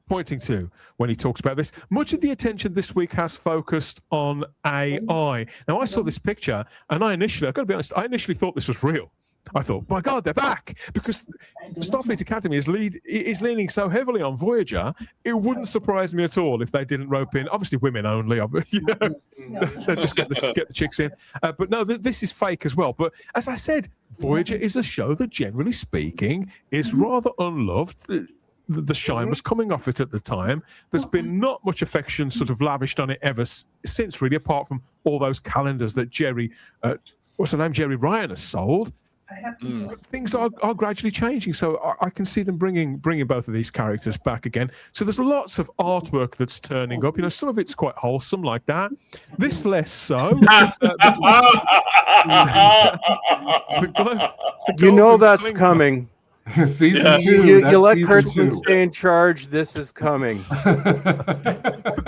Speaker 5: pointing to when he talks about this. Much of the attention this week has focused on AI. Now, I saw this picture, and I've got to be honest, I initially thought this was real. I thought, my God, they're back, because Starfleet Academy is leaning so heavily on Voyager. It wouldn't surprise me at all if they didn't rope in, obviously women only. They just get the chicks in. But no, this is fake as well. But as I said, Voyager is a show that, generally speaking, is rather unloved. The shine was coming off it at the time. There's been not much affection sort of lavished on it ever since, really, apart from all those calendars that Jerry Ryan has sold. Things are gradually changing, so I can see them bringing both of these characters back again. So there's lots of artwork that's turning up. Some of it's quite wholesome, like that. This less so.
Speaker 4: That's coming.
Speaker 3: Season 2.
Speaker 4: You let Kurtzman stay in charge. This is coming.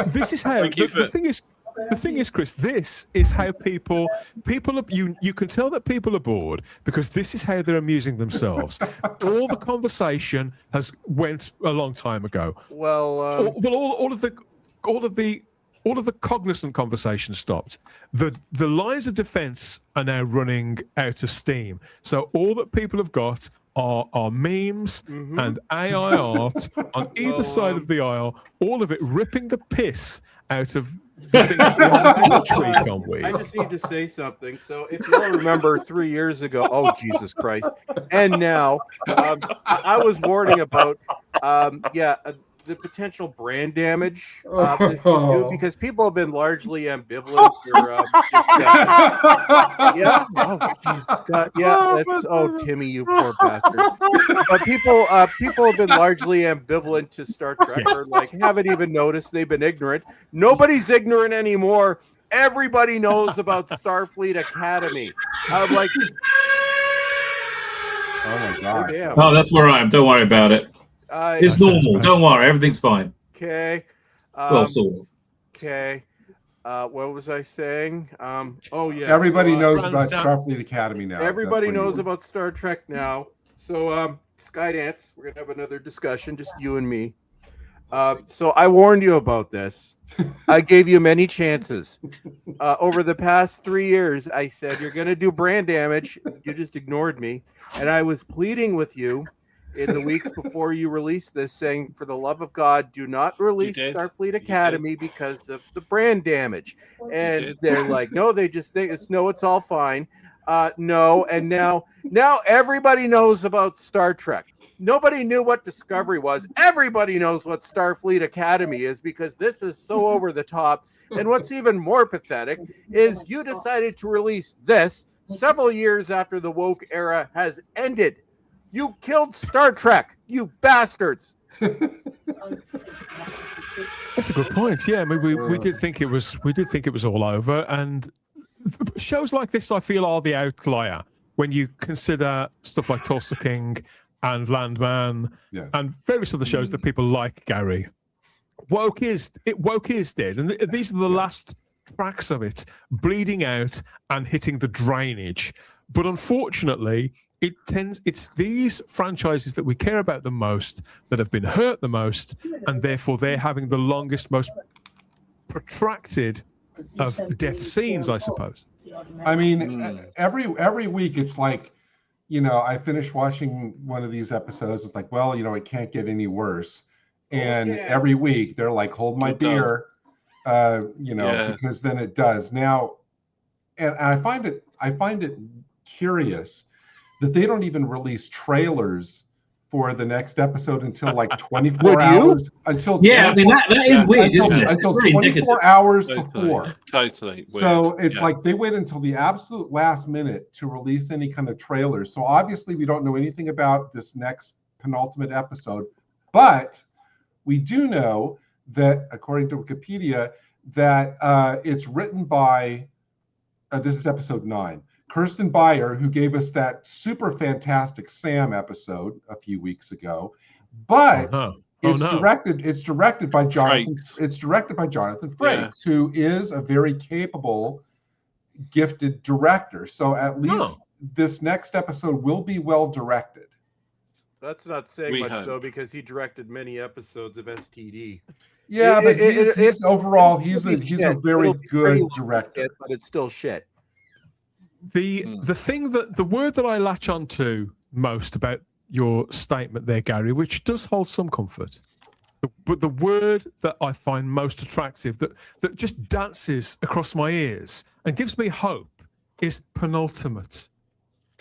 Speaker 5: This is how the thing is, Chris, this is how people you can tell that people are bored because this is how they're amusing themselves. All the conversation went a long time ago.
Speaker 4: Well,
Speaker 5: all of the cognizant conversation stopped. The lines of defense are now running out of steam. So all that people have got are memes and AI art on either side of the aisle, all of it ripping the piss out of the things that we want to tweak on week.
Speaker 4: I just need to say something. So if you all remember 3 years ago, oh, Jesus Christ. And now, I was warning about, the potential brand damage because people have been largely ambivalent. Timmy, you poor bastard. But people have been largely ambivalent to Star Trek, or haven't even noticed. They've been ignorant. Nobody's ignorant anymore. Everybody knows about Starfleet Academy.
Speaker 3: my gosh.
Speaker 6: Oh, that's where I am. Don't worry about it. It's normal. Don't worry. Everything's fine.
Speaker 4: Okay.
Speaker 6: Well, sort of.
Speaker 4: Okay. What was I saying? Oh, yeah.
Speaker 3: Everybody knows about Starfleet Academy now.
Speaker 4: Everybody knows about Star Trek now. So, Skydance, we're going to have another discussion, just you and me. So I warned you about this. I gave you many chances. Over the past 3 years, I said, you're going to do brand damage. You just ignored me. And I was pleading with you in the weeks before you released this, saying, for the love of God, do not release Starfleet Academy because of the brand damage. And they're like, no, they just think it's all fine. No. And now everybody knows about Star Trek. Nobody knew what Discovery was. Everybody knows what Starfleet Academy is because this is so over the top. And what's even more pathetic is you decided to release this several years after the woke era has ended. You killed Star Trek, you bastards.
Speaker 5: That's a good point. Yeah, I mean, we did think it was all over, and shows like this, I feel, are the outlier when you consider stuff like Tulsa King and Landman and various other shows that people like. Gary, woke is dead, and these are the last tracks of it bleeding out and hitting the drainage. But unfortunately, it's these franchises that we care about the most that have been hurt the most, and therefore they're having the longest, most protracted of death scenes, I suppose.
Speaker 3: I mean, every week it's like, I finish watching one of these episodes. It's like, well, it can't get any worse. And every week they're like, hold my beer, because then it does. Now, and I find it curious that they don't even release trailers for the next episode until like 24 hours. Until
Speaker 6: that is weird, isn't it?
Speaker 3: Until 24 hours before.
Speaker 7: Totally.
Speaker 3: So it's like they wait until the absolute last minute to release any kind of trailers. So obviously we don't know anything about this next penultimate episode, but we do know that, according to Wikipedia, that it's written by, this is episode 9, Kirsten Beyer, who gave us that super fantastic Sam episode a few weeks ago, but it's directed by Jonathan. It's directed by Jonathan Frakes, who is a very capable, gifted director. So at least this next episode will be well directed.
Speaker 4: That's not saying much though, because he directed many episodes of STD.
Speaker 3: Yeah, but he's overall he's a very good director,
Speaker 4: but it's still shit.
Speaker 5: The thing the word that I latch on to most about your statement there, Gary, which does hold some comfort, but the word that I find most attractive, that just dances across my ears and gives me hope, is penultimate.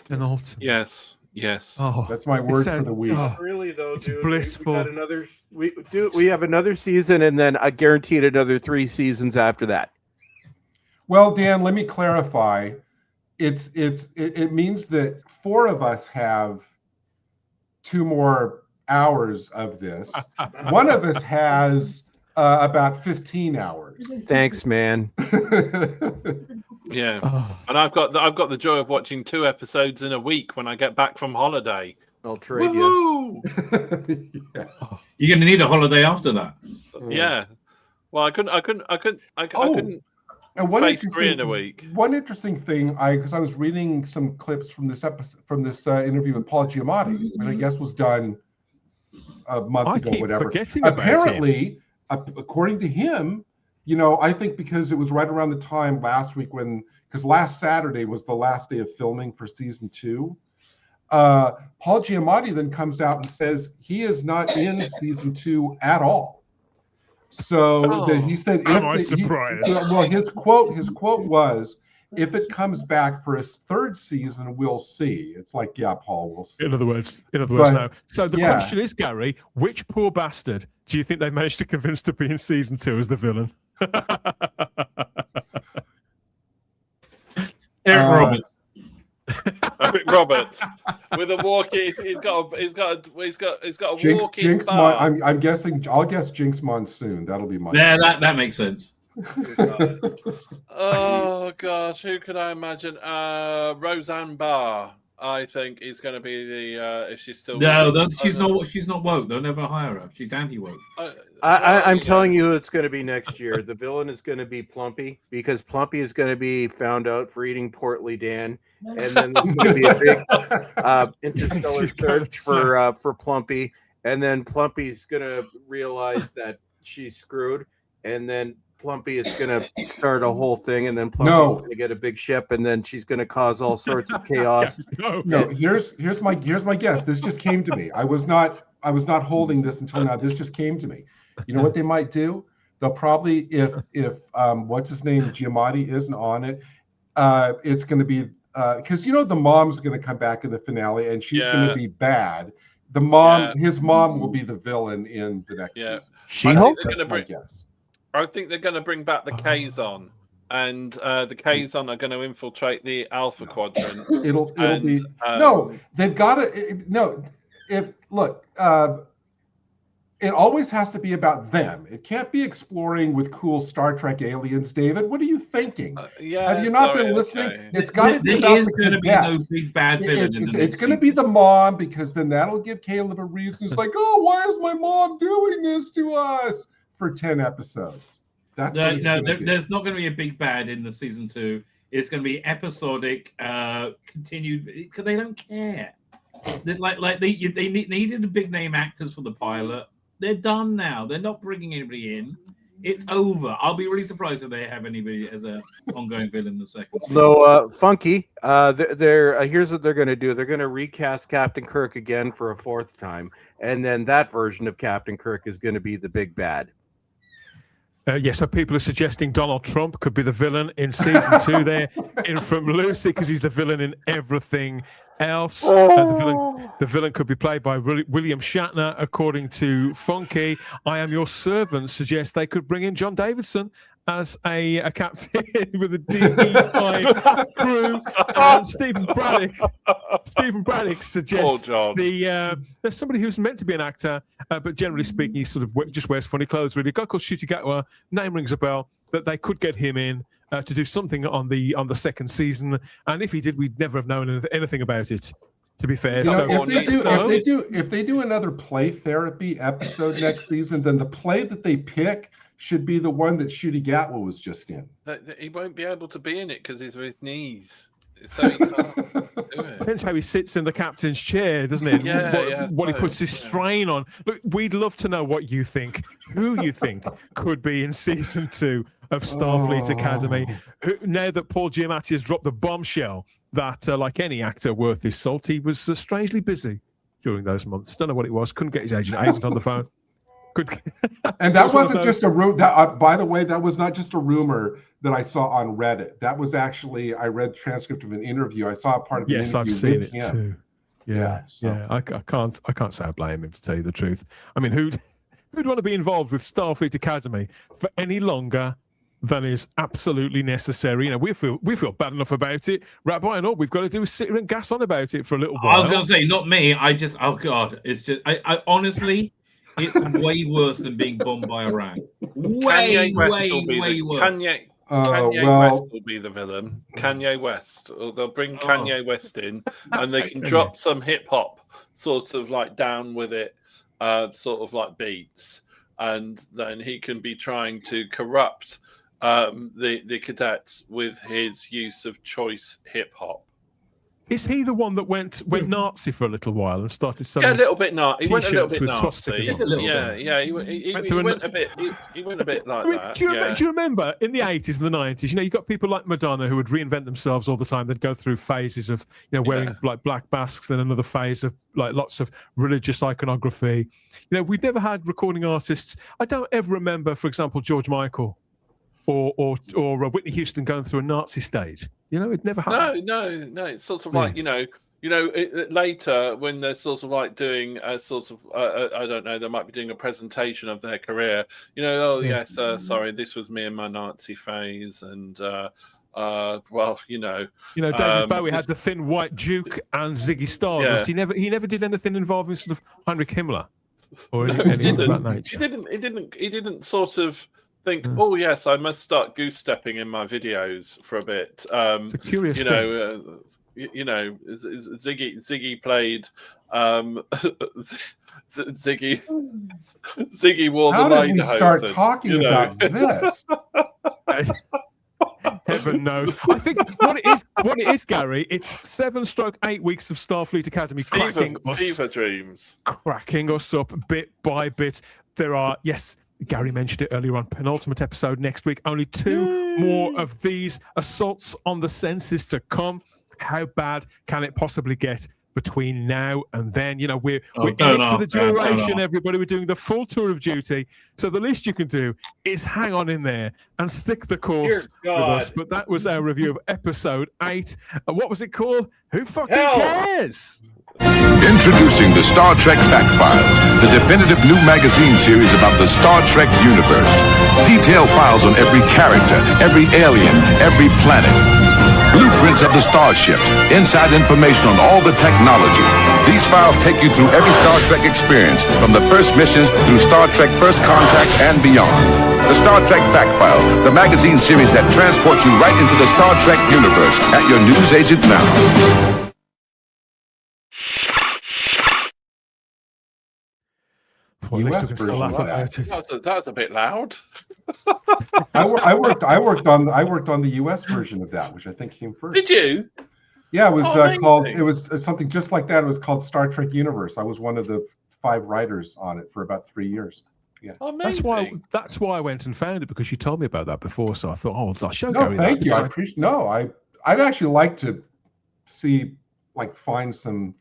Speaker 5: Penultimate.
Speaker 7: Yes.
Speaker 3: Oh, that's my word for the week.
Speaker 4: Really though,
Speaker 5: it's
Speaker 4: dude,
Speaker 5: blissful.
Speaker 4: We have another season, and then I guaranteed another 3 seasons after that.
Speaker 3: Well, Dan, let me clarify. It means that 4 of us have 2 more hours of this. One of us has about 15 hours.
Speaker 4: Thanks, man.
Speaker 7: Yeah, and I've got the joy of watching 2 episodes in a week when I get back from holiday.
Speaker 4: I'll trade you.
Speaker 6: You're going to need a holiday after that.
Speaker 7: Yeah. Well, I couldn't.
Speaker 3: And
Speaker 7: face 3 in a week.
Speaker 3: One interesting thing, because I was reading some clips from this episode, from this interview with Paul Giamatti, and I guess was done a month ago, whatever. Apparently, according to him, I think because it was right around the time last week because last Saturday was the last day of filming for season 2. Paul Giamatti then comes out and says he is not in season 2 at all. So that he said, his quote was, "If it comes back for his 3rd season, we'll see." It's like, yeah, Paul, we'll see.
Speaker 5: In other words, no. So the question is, Gary, which poor bastard do you think they managed to convince to be in season 2 as the villain?
Speaker 7: Eric Roberts with a walkie. He's got a walkie.
Speaker 3: Jinx I'm guessing. I'll guess Jinx Monsoon. That'll be my.
Speaker 6: Yeah, that makes sense.
Speaker 7: Oh gosh, who could I imagine? Roseanne Barr. I think is going to be the if she's still.
Speaker 6: No, she's not. She's not woke. They'll never hire her. She's anti-woke.
Speaker 4: I'm telling you, it's going to be next year. The villain is going to be Plumpy because Plumpy is going to be found out for eating Portly Dan, and then there's going to be a big interstellar search for Plumpy, and then Plumpy's going to realize that she's screwed, and then Plumpy is going to start a whole thing, and then Plumpy's going to get a big ship, and then she's going to cause all sorts of chaos.
Speaker 3: No, here's my guess. This just came to me. I was not holding this until now. This just came to me. You know what they might do? They'll probably, if what's his name, Giamatti isn't on it, it's going to be because the mom's going to come back in the finale, and she's going to be bad. The mom, his mom, will be the villain in the next season.
Speaker 4: She-Hulk?
Speaker 7: I think they're going to bring back the Kazon, and the Kazon are going to infiltrate the Alpha Quadrant.
Speaker 3: It'll be they've got to it always has to be about them. It can't be exploring with cool Star Trek aliens. David, what are you thinking? Have you not been listening? Okay. It's got to be about the cadets.
Speaker 6: No big bad villain.
Speaker 3: It's going to be the mom, because then that'll give Caleb a reason. It's like, oh, why is my mom doing this to us for 10 episodes? That's
Speaker 6: there's not going to be a big bad in the season 2. It's going to be episodic, continued, because they don't care. They needed the big name actors for the pilot. They're done now. They're not bringing anybody in. It's over. I'll be really surprised if they have anybody as an ongoing villain in the second season.
Speaker 4: So, Funky, here's what they're going to do. They're going to recast Captain Kirk again for a 4th time, and then that version of Captain Kirk is going to be the big bad.
Speaker 5: So people are suggesting Donald Trump could be the villain in season 2 there in From Lucy, because he's the villain in everything else. The villain could be played by William Shatner, according to Funky. I Am Your Servant suggests they could bring in John Davidson as a captain with a DEI crew. And Stephen Braddock suggests there's somebody who's meant to be an actor, but generally speaking, he sort of just wears funny clothes, really. A guy called Ncuti Gatwa, name rings a bell, that they could get him in to do something on the second season. And if he did, we'd never have known anything about it, to be fair.
Speaker 3: If they do another play therapy episode next season, then the play that they pick should be the one that Ncuti Gatwa was just in.
Speaker 7: He won't be able to be in it because he's with his knees. So he can't do it.
Speaker 5: Depends how he sits in the captain's chair, doesn't it? What he puts his strain on. Look, we'd love to know what you think, who you think could be in season 2 of Starfleet Academy. Now that Paul Giamatti has dropped the bombshell that, like any actor worth his salt, he was strangely busy during those months. Don't know what it was. Couldn't get his agent on the phone.
Speaker 3: And that wasn't just a rumor. By the way, that was not just a rumor that I saw on Reddit. That was actually, I read transcript of an interview. I saw a part of an interview.
Speaker 5: Yes, I've seen it too. I can't say I blame him, to tell you the truth. I mean, who'd want to be involved with Starfleet Academy for any longer than is absolutely necessary? We feel bad enough about it. Rabbi and all we've got to do is sit here and gas on about it for a little while.
Speaker 6: I was going to say, not me. Oh God, it's just, I honestly. It's way worse than being bombed by Iran. Way worse.
Speaker 7: Kanye West will be the villain. Kanye West. Or they'll bring Kanye West in, and they can drop some hip hop, sort of like down with it, sort of like beats, and then he can be trying to corrupt the cadets with his use of choice hip hop.
Speaker 5: Is he the one that went Nazi for a little while and started selling?
Speaker 7: Yeah, a little bit Nazi. He went a little bit
Speaker 5: Nazi.
Speaker 7: He went a bit like that.
Speaker 5: Do you remember in the 80s and the 90s? You got people like Madonna who would reinvent themselves all the time. They'd go through phases of wearing like black masks, then another phase of like lots of religious iconography. We'd never had recording artists. I don't ever remember, for example, George Michael or Whitney Houston going through a Nazi stage. It never happened.
Speaker 7: No. It's sort of like, later when they're sort of like doing a sort of, I don't know, they might be doing a presentation of their career. Sorry, this was me in my Nazi phase. And,
Speaker 5: David Bowie had the Thin White Duke and Ziggy Stardust. Yeah. He never did anything involving sort of Heinrich Himmler or anything of that nature.
Speaker 7: He didn't sort of think, oh yes, I must start goose stepping in my videos for a bit.
Speaker 5: It's a curious thing.
Speaker 7: Ziggy played Ziggy wore
Speaker 3: How
Speaker 7: the
Speaker 3: did we start talking about this?
Speaker 5: Heaven knows. I think what it is, Gary, it's 7/8 weeks of Starfleet Academy cracking
Speaker 7: fever dreams,
Speaker 5: cracking us up bit by bit. There are, yes, Gary mentioned it earlier on, penultimate episode next week. Only 2 more of these assaults on the senses to come. How bad can it possibly get between now and then? We're in it for the duration, everybody. We're doing the full tour of duty. So the least you can do is hang on in there and stick the course with us. But that was our review of episode 8. What was it called? Who fucking cares?
Speaker 2: Introducing the Star Trek Fact Files, the definitive new magazine series about the Star Trek universe. Detailed files on every character, every alien, every planet. Blueprints of the starships, inside information on all the technology. These files take you through every Star Trek experience, from the first missions through Star Trek First Contact and beyond. The Star Trek Fact Files, the magazine series that transports you right into the Star Trek universe at your newsagent now.
Speaker 3: US version of
Speaker 7: that. That's a bit loud.
Speaker 3: I worked on the US version of that, which I think came first.
Speaker 7: Did you?
Speaker 3: Yeah, it was called. It was something just like that. It was called Star Trek Universe. I was one of the 5 writers on it for about 3 years. Yeah,
Speaker 5: that's why I went and found it, because you told me about that before. So I thought, I'll show
Speaker 3: Gary. Thank you. I appreciate. No, I'd actually like to find some.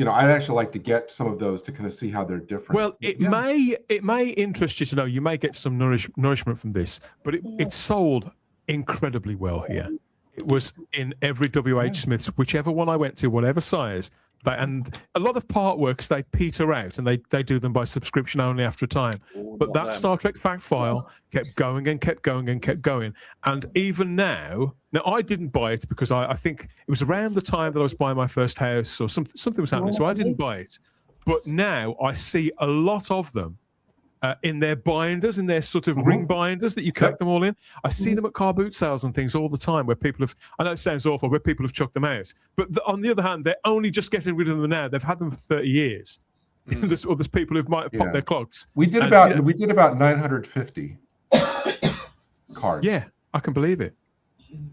Speaker 3: I'd actually like to get some of those to kind of see how they're different.
Speaker 5: Well, it may interest you to know. You may get some nourishment from this, but it sold incredibly well here. It was in every WH Smith's, whichever one I went to, whatever size. And a lot of part works, they peter out, and they do them by subscription only after a time. But that Star Trek Fact File kept going and kept going and kept going. And even now I didn't buy it because I think it was around the time that I was buying my first house, or something was happening, so I didn't buy it. But now I see a lot of them in their binders, in their sort of ring binders that you collect them all in. I see them at car boot sales and things all the time where people have, I know it sounds awful, where people have chucked them out. But on the other hand, they're only just getting rid of them now. They've had them for 30 years. There's people who might have popped their clogs.
Speaker 3: We did about 950 cards.
Speaker 5: Yeah, I can believe it.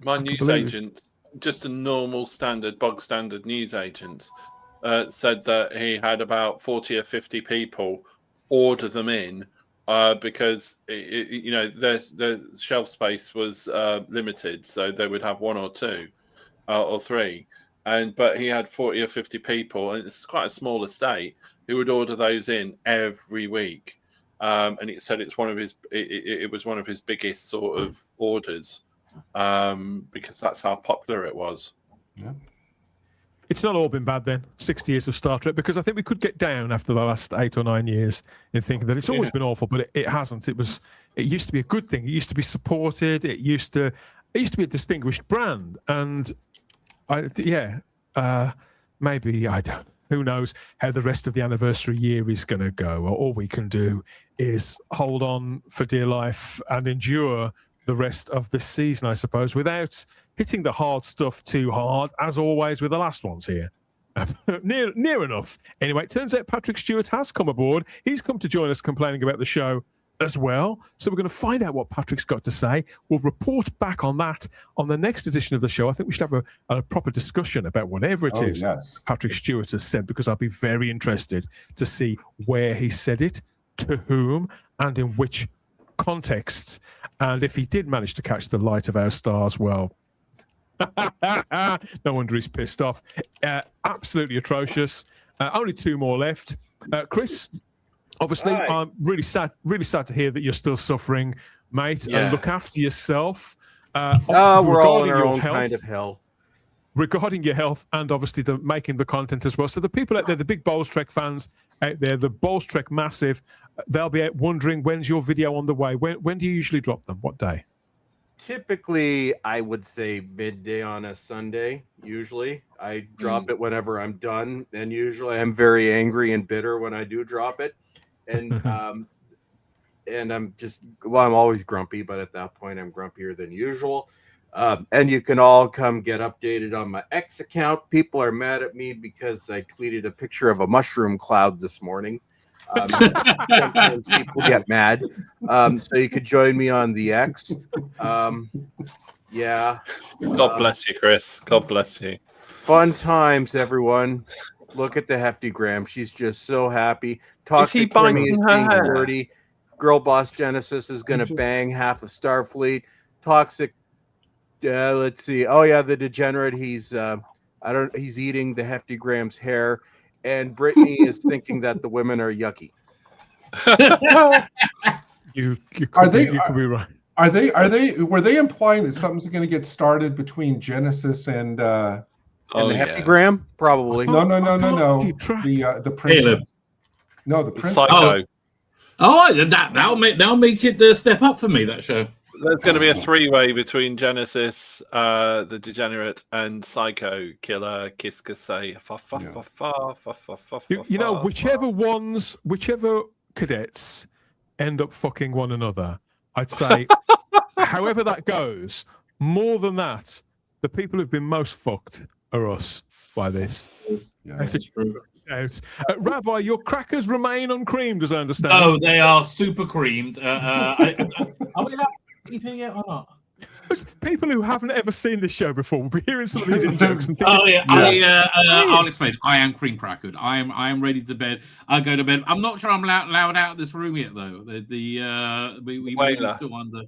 Speaker 7: My newsagent, just a normal bog standard newsagent, said that he had about 40 or 50 people order them in because their shelf space was limited, so they would have 1 or 2 or 3, but he had 40 or 50 people, and it's quite a small estate, who would order those in every week, and it said it was one of his biggest sort of orders, because that's how popular it was.
Speaker 3: Yeah.
Speaker 5: It's not all been bad then, 60 years of Star Trek, because I think we could get down after the last 8 or 9 years in thinking that it's always been awful, but it hasn't. It used to be a good thing. It used to be supported. It used to be a distinguished brand. And maybe, I don't, who knows how the rest of the anniversary year is going to go. All we can do is hold on for dear life and endure the rest of this season, I suppose, without hitting the hard stuff too hard, as always with the last ones here. near enough. Anyway, it turns out Patrick Stewart has come aboard. He's come to join us complaining about the show as well. So we're going to find out what Patrick's got to say. We'll report back on that on the next edition of the show. I think we should have a proper discussion about whatever it is Patrick Stewart has said, because I'll be very interested to see where he said it, to whom, and in which contexts. And if he did manage to catch the light of our stars, well, no wonder he's pissed off. Absolutely atrocious. Only 2 more left. Chris, obviously, I'm really sad to hear that you're still suffering, mate. Look after yourself.
Speaker 4: We're all in our own kind of hell.
Speaker 5: Regarding your health and obviously making the content as well. So the people out there, the big Bowlestrek fans out there, the Bowlestrek Massive, they'll be out wondering, when's your video on the way? When do you usually drop them? What day?
Speaker 4: Typically, I would say midday on a Sunday. Usually, I drop it whenever I'm done, and usually I'm very angry and bitter when I do drop it. And and I'm always grumpy, but at that point I'm grumpier than usual. And you can all come get updated on my X account. People are mad at me because I tweeted a picture of a mushroom cloud this morning. Sometimes people get mad. So you could join me on the X. Yeah.
Speaker 7: God bless you, Chris. God bless you.
Speaker 4: Fun times, everyone. Look at the Heftygram. She's just so happy. Toxic Kimmy is being dirty. Girl Boss Genesis is going to bang half of Starfleet. Toxic. Let's see. Oh yeah, the degenerate. He's he's eating the Heftygram's hair, and Brittany is thinking that the women are yucky.
Speaker 5: You could be right.
Speaker 3: Were they implying that something's going to get started between Genesis and the
Speaker 4: Heftygram? Probably.
Speaker 3: No. The princess. No, the princess.
Speaker 6: That'll make it step up for me, that show.
Speaker 7: There's going to be a three-way between Genesis, the Degenerate, and Psycho Killer Kiskasei.
Speaker 5: You know, whichever cadets end up fucking one another, I'd say, however that goes, more than that, the people who've been most fucked are us by this.
Speaker 3: Yeah,
Speaker 5: that's true. Rabbi, your crackers remain uncreamed, as I understand.
Speaker 6: No, they are super creamed. Are we allowed anything yet or not?
Speaker 5: People who haven't ever seen this show before will be hearing some of these jokes and
Speaker 6: thinking, I'll explain. I am cream crackered. I am ready to bed. I go to bed. I'm not sure I'm allowed out of this room yet, though. We're still under.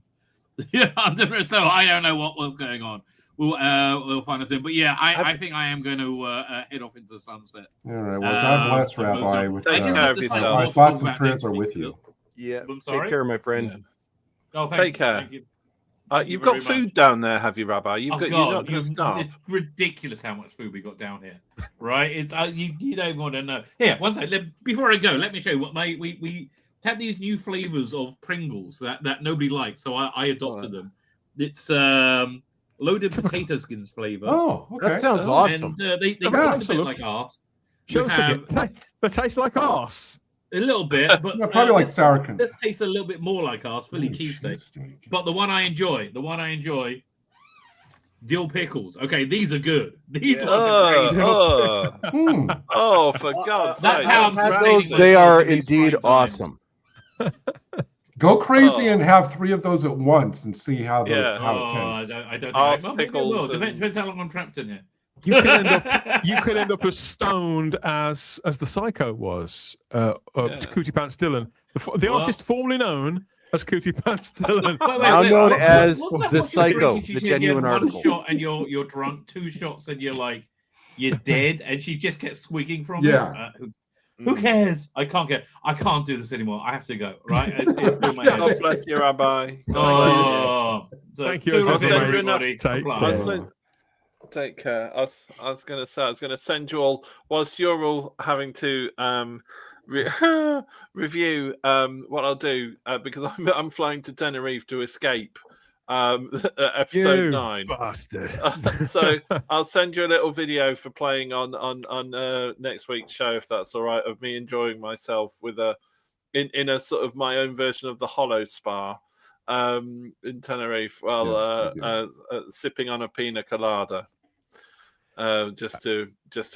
Speaker 6: So I don't know what was going on. We'll find us in. But yeah, I think I am going to head off into the sunset.
Speaker 3: All right. Well, God bless, Rabbi. My thoughts and prayers are with you.
Speaker 4: Yeah.
Speaker 6: I'm sorry.
Speaker 4: Take care, my friend.
Speaker 6: Yeah. Oh,
Speaker 7: take care.
Speaker 6: Thank you.
Speaker 7: You've got food down there, have you, Rabbi? You're not going to starve.
Speaker 6: It's ridiculous how much food we got down here, right? It's you don't want to know. Here, one second. Before I go, let me show you what we had these new flavors of Pringles that nobody liked, so I adopted them. It's loaded potato skins flavor.
Speaker 3: Oh, okay.
Speaker 4: That sounds awesome.
Speaker 6: And they taste a bit like arse.
Speaker 5: Show us again. They taste like arse.
Speaker 6: A little bit, but
Speaker 3: probably like sour cream.
Speaker 6: This tastes a little bit more like ours, Philly cheesesteak. But the one I enjoy, dill pickles. Okay, these are good. These are great.
Speaker 7: For God's sake!
Speaker 6: That's how I'm saying.
Speaker 4: They are indeed awesome.
Speaker 3: Go crazy and have 3 of those at once and see how it tastes.
Speaker 6: I don't know. Pickles. Depends how long I'm trapped in here.
Speaker 5: You could end up as stoned as the Psycho was, Cootie Pants Dylan, the artist formerly known as Cootie Pants Dylan,
Speaker 4: now known as the Psycho, the genuine article.
Speaker 6: 1 shot and you're drunk, 2 shots and you're dead, and she just gets swigging from it. Who cares? I can't do this anymore. I have to go. Right?
Speaker 7: God bless you, Rabbi.
Speaker 5: Thank you,
Speaker 6: everybody.
Speaker 7: Take care. I was going to send you all, whilst you're all having to review what I'll do, because I'm flying to Tenerife to escape episode 9.
Speaker 5: Bastard.
Speaker 7: So I'll send you a little video for playing on next week's show, if that's all right, of me enjoying myself with in a sort of my own version of the Hollow Spa in Tenerife while sipping on a pina colada. Just to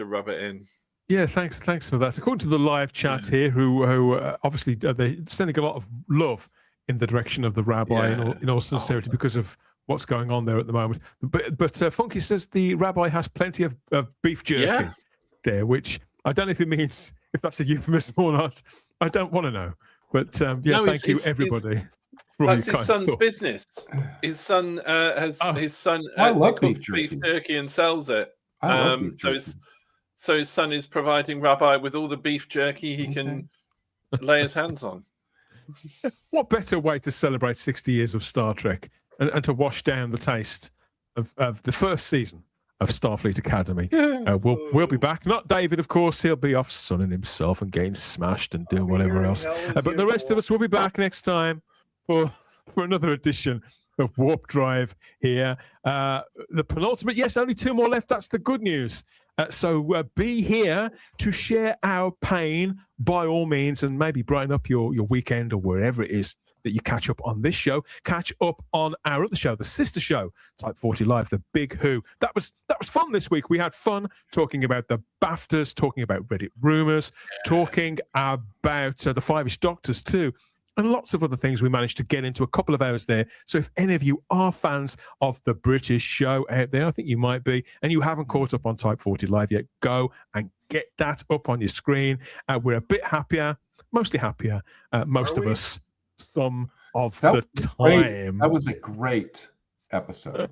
Speaker 7: rub it in.
Speaker 5: Yeah, thanks for that. According to the live chat here, who obviously they're sending a lot of love in the direction of the Rabbi in all sincerity because of what's going on there at the moment. But Funky says the Rabbi has plenty of beef jerky there, which I don't know if it means if that's a euphemism or not. I don't want to know. But thank you everybody.
Speaker 7: That's his son's business. His son
Speaker 3: I love beef
Speaker 7: jerky and sells it. So his son is providing Rabbi with all the beef jerky he can lay his hands on.
Speaker 5: What better way to celebrate 60 years of Star Trek and to wash down the taste of the first season of Starfleet Academy? We'll be back. Not David, of course. He'll be off sunning himself and getting smashed and doing whatever else. But the rest of us will be back next time for another edition of Warp Drive here. The penultimate, yes, only 2 more left. That's the good news. So be here to share our pain by all means and maybe brighten up your weekend or wherever it is that you catch up on this show, catch up on our other show, the sister show, Type 40 Live, The Big Who. That was fun this week. We had fun talking about the BAFTAs, talking about Reddit rumors, talking about the Five-ish Doctors too, and lots of other things. We managed to get into a couple of hours there. So if any of you are fans of the British show out there, I think you might be, and you haven't caught up on Type 40 Live yet, go and get that up on your screen. We're a bit happier, mostly happier, most of us, some of the time.
Speaker 3: That was a great episode.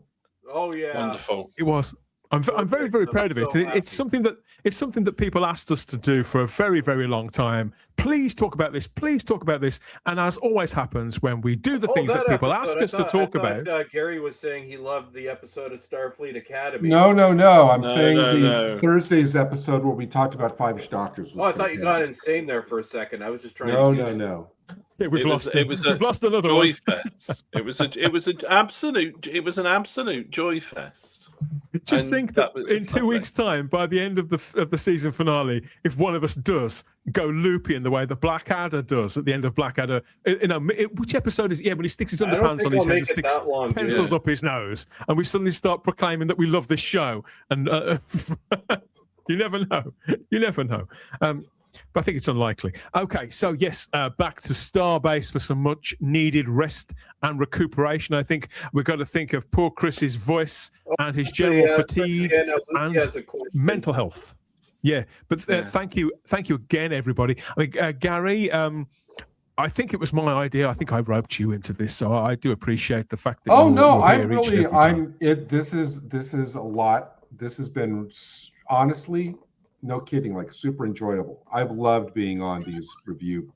Speaker 4: Oh yeah,
Speaker 7: wonderful.
Speaker 5: It was. I'm very, very proud of it. It's something that people asked us to do for a very, very long time. Please talk about this. Please talk about this. And as always happens when we do the things that people ask us to talk about.
Speaker 4: Gary was saying he loved the episode of Starfleet Academy.
Speaker 3: No. I'm saying Thursday's episode where we talked about Five-ish Doctors.
Speaker 4: I thought you got insane there for a second. I was just trying to.
Speaker 3: No.
Speaker 5: Yeah, we've lost another
Speaker 7: joy
Speaker 5: one.
Speaker 7: Fest. It was an absolute joy fest.
Speaker 5: Just think that in 2 weeks' time, by the end of the season finale, if one of us does go loopy in the way that Blackadder does at the end of Blackadder, which episode is it? Yeah, when he sticks his underpants on his head and sticks pencils up his nose, and we suddenly start proclaiming that we love this show, and you never know. You never know. But I think it's unlikely. Okay, so yes, back to Starbase for some much needed rest and recuperation. I think we've got to think of poor Chris's voice and his general fatigue and mental health. Yeah, but thank you again, everybody. I mean, Gary, I think it was my idea. I think I roped you into this, so I do appreciate the fact that.
Speaker 3: This is a lot. This has been honestly. No kidding, like super enjoyable. I've loved being on these review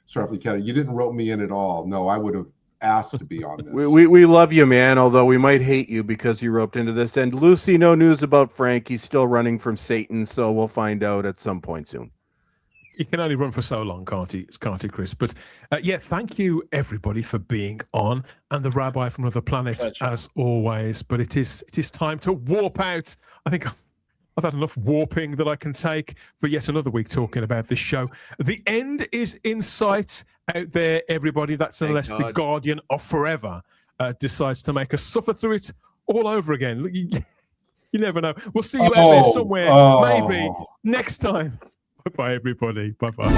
Speaker 3: Starfleet Academy. You didn't rope me in at all. No, I would have asked to be on this.
Speaker 4: We love you, man, although we might hate you because you roped into this. And Lucy, no news about Frank. He's still running from Satan, so we'll find out at some point soon.
Speaker 5: He can only run for so long, can't he, Chris? But thank you, everybody, for being on. And the Rabbi from another planet, as always. But it is time to warp out. I think I've had enough warping that I can take for yet another week talking about this show. The end is in sight out there, everybody. That's unless the Guardian of Forever decides to make us suffer through it all over again. You never know. We'll see you out there somewhere, maybe next time. Bye-bye, everybody. Bye-bye.